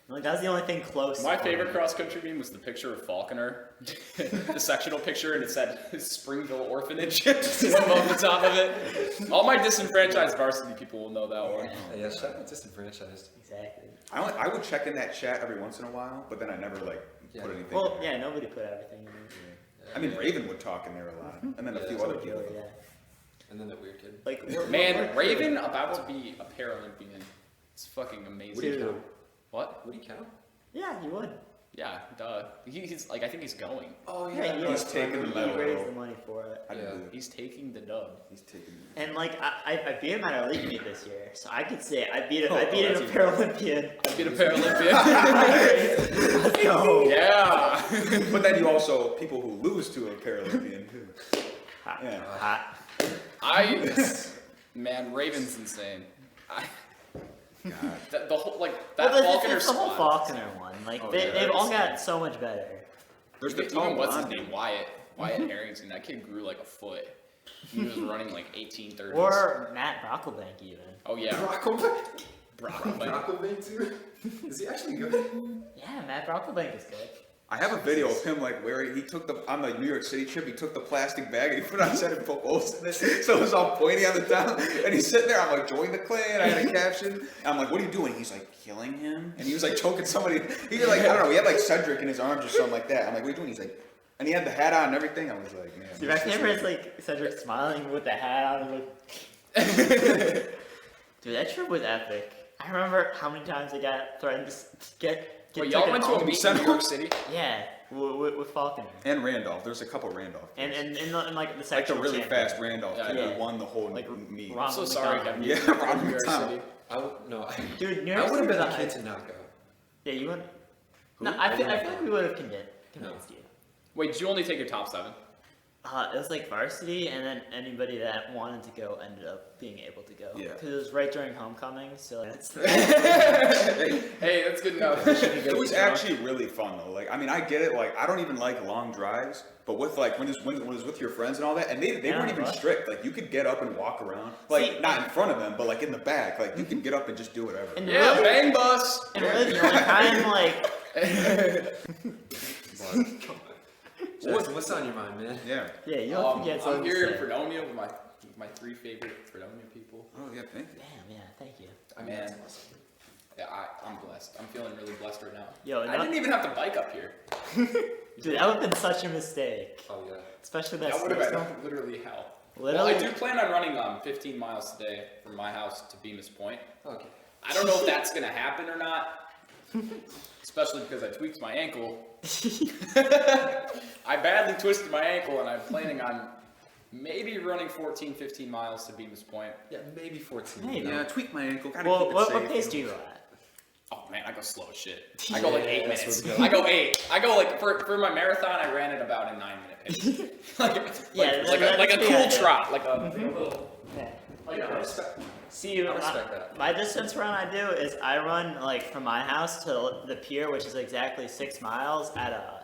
And, like that's the only thing close. My favorite cross country meme was the picture of Falconer, the sectional picture, and it said Springville Orphanage above the top of it. All my disenfranchised varsity people will know that one. Yeah, shout out disenfranchised. Exactly. I would check in that chat every once in a while, but then I never like put anything. Well, in there. yeah, nobody put everything in there. I mean, Raven would talk in there a lot, and then a few other people. Yeah. And then that weird kid. Like Man, Raven about to be a Paralympian. It's fucking amazing. Dude. What? Would he count? Yeah, you would. Yeah, duh. He's like, I think he's going. Oh Yeah, yeah. He's taking the He medal. raised the money for it. I didn't Yeah. do it. He's taking the dub. He's taking. And like I beat him at our league meet this year, so I could say I beat Oh, a that's even Paralympian. I beat a Paralympian. Let's go. Yeah. But then you also people who lose to a Paralympian too. Hot. Yeah. Hot. Man, Raven's insane. God. The whole like that Well, Falconer it's the whole squad. Falconer one. Like Oh, they, yeah, they've that all is got so much better. There's the Even tall what's his blonde name? Wyatt Harrington. That kid grew like a foot. He was running like 1830s. Or Matt Brocklebank even. Oh yeah. Brocklebank. Brocklebank. Brocklebank too. Is he actually good? Yeah, Matt Brocklebank is good. I have a video of him like where he took on the New York City trip. He took the plastic bag and he put it outside and put holes in it, so it was all pointy on the top. And he's sitting there. I'm like, join the clan. I had a caption. And I'm like, what are you doing? He's like, killing him. And he was like choking somebody. He was like, I don't know. He had like Cedric in his arms or something like that. I'm like, what are you doing? He's like, and he had the hat on and everything. I was like, man. See, back there it's like Cedric smiling with the hat on. Like... Dude, that trip was epic. I remember how many times I got threatened to get Wait, y'all went to a meet in New York City? Yeah, with Falconer. And Randolph. There's a couple Randolph. And in like the like the section really fast Randolph Yeah, kid yeah. who won the whole Like meet. Ron- I'm so sorry, McDonald. Kevin. Yeah, You went to Ron New York McDonald. City. Dude, New I York would have been City's the a kid hype. to knock out. Yeah, you wouldn't. Who? No, I feel like we would have convinced you. Wait, did you only take your top 7? It was like varsity, and then anybody that wanted to go ended up being able to go. Yeah. Because it was right during homecoming, so that's. Hey, that's good enough. It was actually really fun though. Like, I mean, I get it. Like, I don't even like long drives, but with like when it was with your friends and all that, and they Yeah, weren't even what? strict. Like, you could get up and walk around, like See- not in front of them, but like in the back. Like, you could get up and just do whatever. And Yeah, really, bang bus. and really the only time like. Jackson, what's on your mind, man? Yeah. Yeah, you don't forget I'm something here to in say. Fredonia with my 3 favorite Fredonia people. Oh yeah. Thank you. Damn, yeah, thank you. I mean, Man. that's awesome. Yeah, I'm blessed. I'm feeling really blessed right now. Yo, I didn't even have to bike up here. Dude, that would have been such a mistake. Oh yeah. Especially that That would have snowstorm. been literally hell. Literally. Well, I do plan on running 15 miles today from my house to Bemis Point. Okay. I don't know if that's gonna happen or not. Especially because I tweaked my ankle. I badly twisted my ankle and I'm planning on maybe running 14, 15 miles to Bemis Point. Yeah, maybe 14. Maybe. you know? Yeah. Tweak my ankle. Gotta Well, keep it what safe. pace do you go at? Oh man, I go slow as shit. I go like 8 that's minutes. where we go. I go 8. I go like for my marathon, I ran it about a 9-minute pace. like a that's cool the idea. trot, like a little. Yeah. Oh yeah, I respect. See, I respect that. my distance run I do is I run like from my house to the pier, which is exactly 6 miles at a,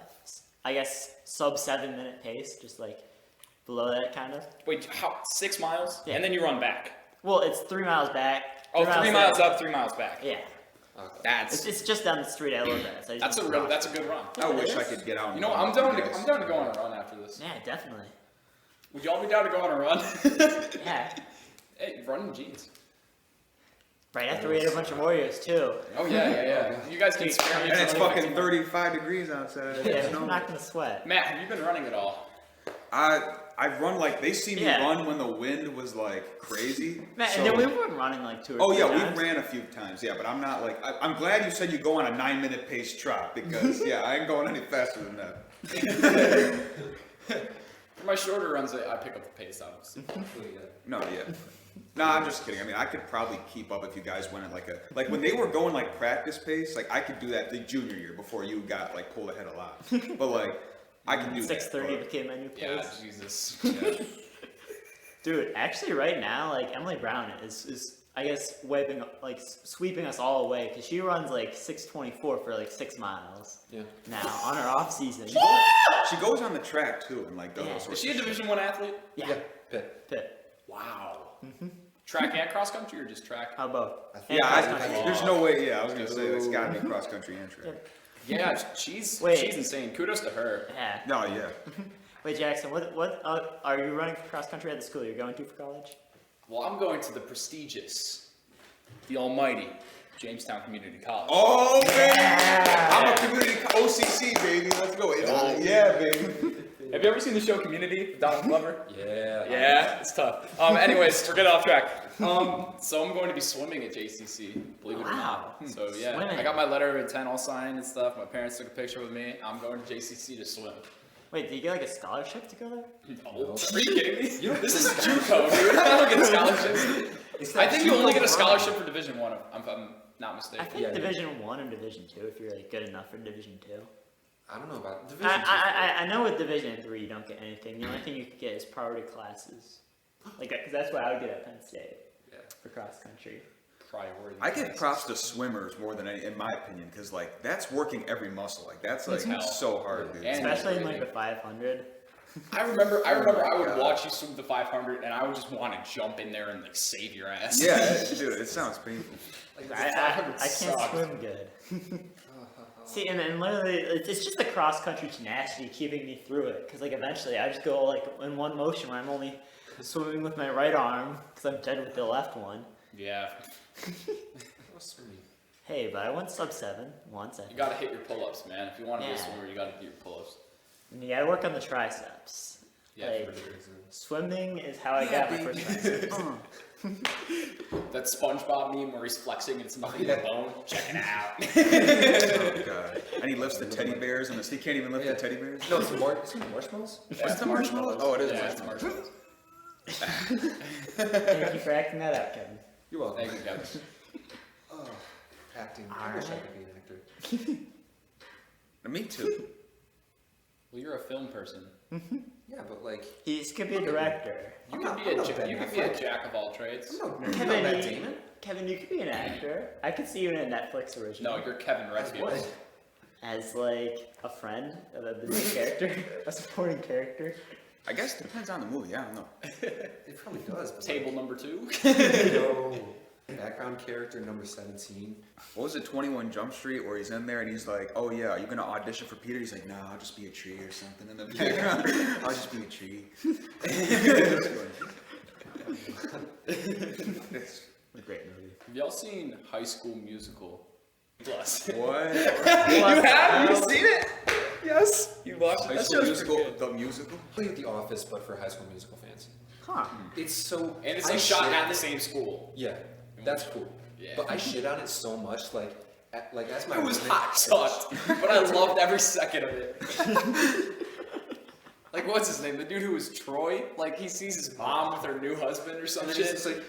I guess, sub 7-minute pace, just like below that kind of. Wait, how 6 miles? Yeah. And then you run back. Well, it's 3 miles back. Oh, 3 there. miles up, 3 miles back. Yeah, That's it's just down the street. I live there. So I just that's a don't real, cross. that's a good run. I wish I could get out. You know, I'm down to go on a run after this. Yeah, definitely. Would y'all be down to go on a run? Yeah. Hey, run in jeans. Right after we ate a bunch of Warriors too. Oh yeah. You guys can spare me. And it's for fucking 15 35 degrees outside. Yeah, No. I'm not gonna sweat. Matt, have you been running at all? I run like they see me Yeah. run when the wind was like crazy. Man, so- and then we were running like 2 or Oh 3 yeah, times. we ran a few times. Yeah, but I'm not like I'm glad you said you go on a 9-minute pace trot because yeah, I ain't going any faster than that. For my shorter runs, I pick up the pace, obviously. No, yeah. No, I'm just kidding. I mean, I could probably keep up if you guys went at like when they were going like practice pace. Like I could do that the junior year before you got like pulled ahead a lot. But like I can do 6:30 that. became my new pace. Yeah, Jesus. Yeah. Dude, actually, right now, like Emily Brown is I guess sweeping us all away because she runs like 6:24 for like 6 miles. Yeah. Now on her off season. She goes on the track too and like does Yeah. all Is sorts she a of shit. Division I athlete? Yeah. Pitt. Pitt. Wow. Track and cross country, or just track? How about? Yeah, cross country. there's no way. Yeah, I was gonna say that's gotta be cross country and track. Yeah, she's Wait. insane. Kudos to her. Yeah. No, yeah. Wait, Jackson, what are you running for cross country at the school you're going to for college? Well, I'm going to the prestigious, the almighty Jamestown Community College. Oh baby, I'm a community OCC baby. Let's go. Yeah, baby. Have you ever seen the show Community with Donald Glover? Yeah. Yeah, it's tough. Anyways, we're getting off track. So I'm going to be swimming at JCC, believe it or Wow. not. So yeah, Swimming. I got my letter of intent all signed and stuff. My parents took a picture with me. I'm going to JCC to swim. Wait, do you get like a scholarship to go there? Oh, are you kidding me? This is JUCO, dude. I don't get scholarships. I think you only get a scholarship for Division I, if I'm not I mistaken. think Yeah, Division 1 and Division 2 if you're like good enough for Division 2. I don't know about Division. I know with Division 3 you don't get anything. The only thing you could get is priority classes. Like, because that's what I would get at Penn State Yeah. for cross country. Priority. I give props to swimmers more than any, in my opinion, because like that's working every muscle. Like that's like hell. so hard, dude. And- Especially in like breathing. the 500. I remember I my would God. watch you swim the 500 and I would just want to jump in there and like save your ass. Yeah, dude, it sounds painful. Like, I can't sucked. swim good. See, and then literally, it's just the cross country tenacity keeping me through it. Because like eventually, I just go like in one motion where I'm only swimming with my right arm because I'm dead with the left one. Yeah. Hey, but I went sub 7 once. You gotta hit your pull-ups, man. If you want to be a Yeah. swimmer, you gotta do your pull-ups. And you gotta work on the triceps. Yeah, Like, for sure. swimming is how I got my first triceps. That SpongeBob meme where he's flexing and it's nothing but bone. Check it out. Oh god. And he lifts the teddy bears, and he can't even lift the teddy bears. No, it's marshmallows. What's the marshmallow? Oh, it is. Yeah, it's marshmallows. Thank you for acting that out, Kevin. You're welcome. Thank you, Kevin. Oh, acting. I wish I could be an actor. Me too. Well, you're a film person. Yeah, but like, He could be a director. You I'm could not- be I'm a not Ben you could be a Affleck. jack of all trades. I'm not Kevin, Matt you- Damon. Kevin, you could be an actor. I could see you in a Netflix original. No, you're Kevin Redfield. What? As like a friend of the main character, a supporting character. I guess it depends on the movie. I don't know. It probably does. But Table number 2. Like, no. Background character number 17. What was it, 21 Jump Street, where he's in there and he's like, "Oh yeah, are you gonna audition for Peter?" He's like, "No, I'll just be a tree or something in the background. I'll just be a tree." It's A great movie. Have y'all seen High School Musical? Plus. what? You have? You seen it? Yes. You watched it? High That School show's Musical, pretty good. the musical. Play at The Office, but for High School Musical fans. Huh. It's so. And it's I like shot shit- at the same school. Yeah, that's cool. Yeah. But I shit on it so much, like as my It was roommate- hot sucked, but I loved every second of it. Like, what's his name? The dude who was Troy? Like, he sees his mom with her new husband or some And then shit. it's just like,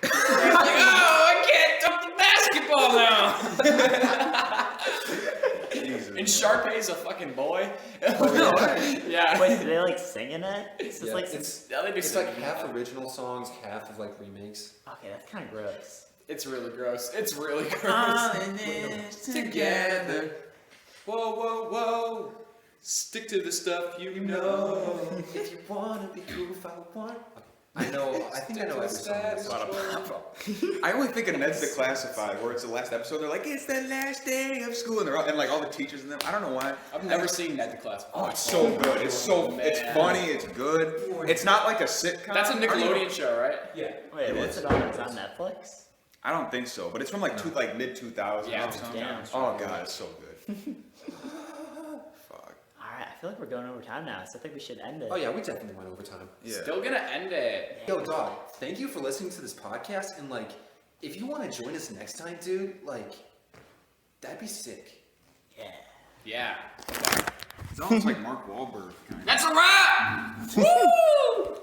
He's like, oh, I can't dump the basketball now. Jesus. And Sharpay's a fucking boy. Yeah. Wait, do they like sing in it? It's just Yeah, like Yeah, they do it's like something half like that. original songs, half of like remakes. okay, that's kind of gross. It's really gross. It's really gross. Together. Whoa, whoa, whoa. Stick to the stuff you know. If you wanna be cool, if I want. I know. I think I know every song. A lot of pop. I only think of Ned's Declassified, where it's the last episode. They're like, it's the last day of school, and they're all, and like all the teachers and them. I don't know why. I've never seen Ned the Class. Oh, it's so good. It's so it's man. funny. It's good. It's not like a sitcom. That's a I don't even- Nickelodeon show, right? Yeah. Wait, It what's is. it on? It's on Netflix? I don't think so, but it's from like mid 2000s. Yeah, or it's something. damn. Oh god, it's so good. Fuck. Alright, I feel like we're going over time now, so I think we should end it. Oh yeah, we definitely went over time. Yeah. Still gonna end it. Yo, dog, thank you for listening to this podcast. And like, if you want to join us next time, dude, like, that'd be sick. Yeah. Yeah. It's almost like Mark Wahlberg. Kind of. That's a wrap! Woo!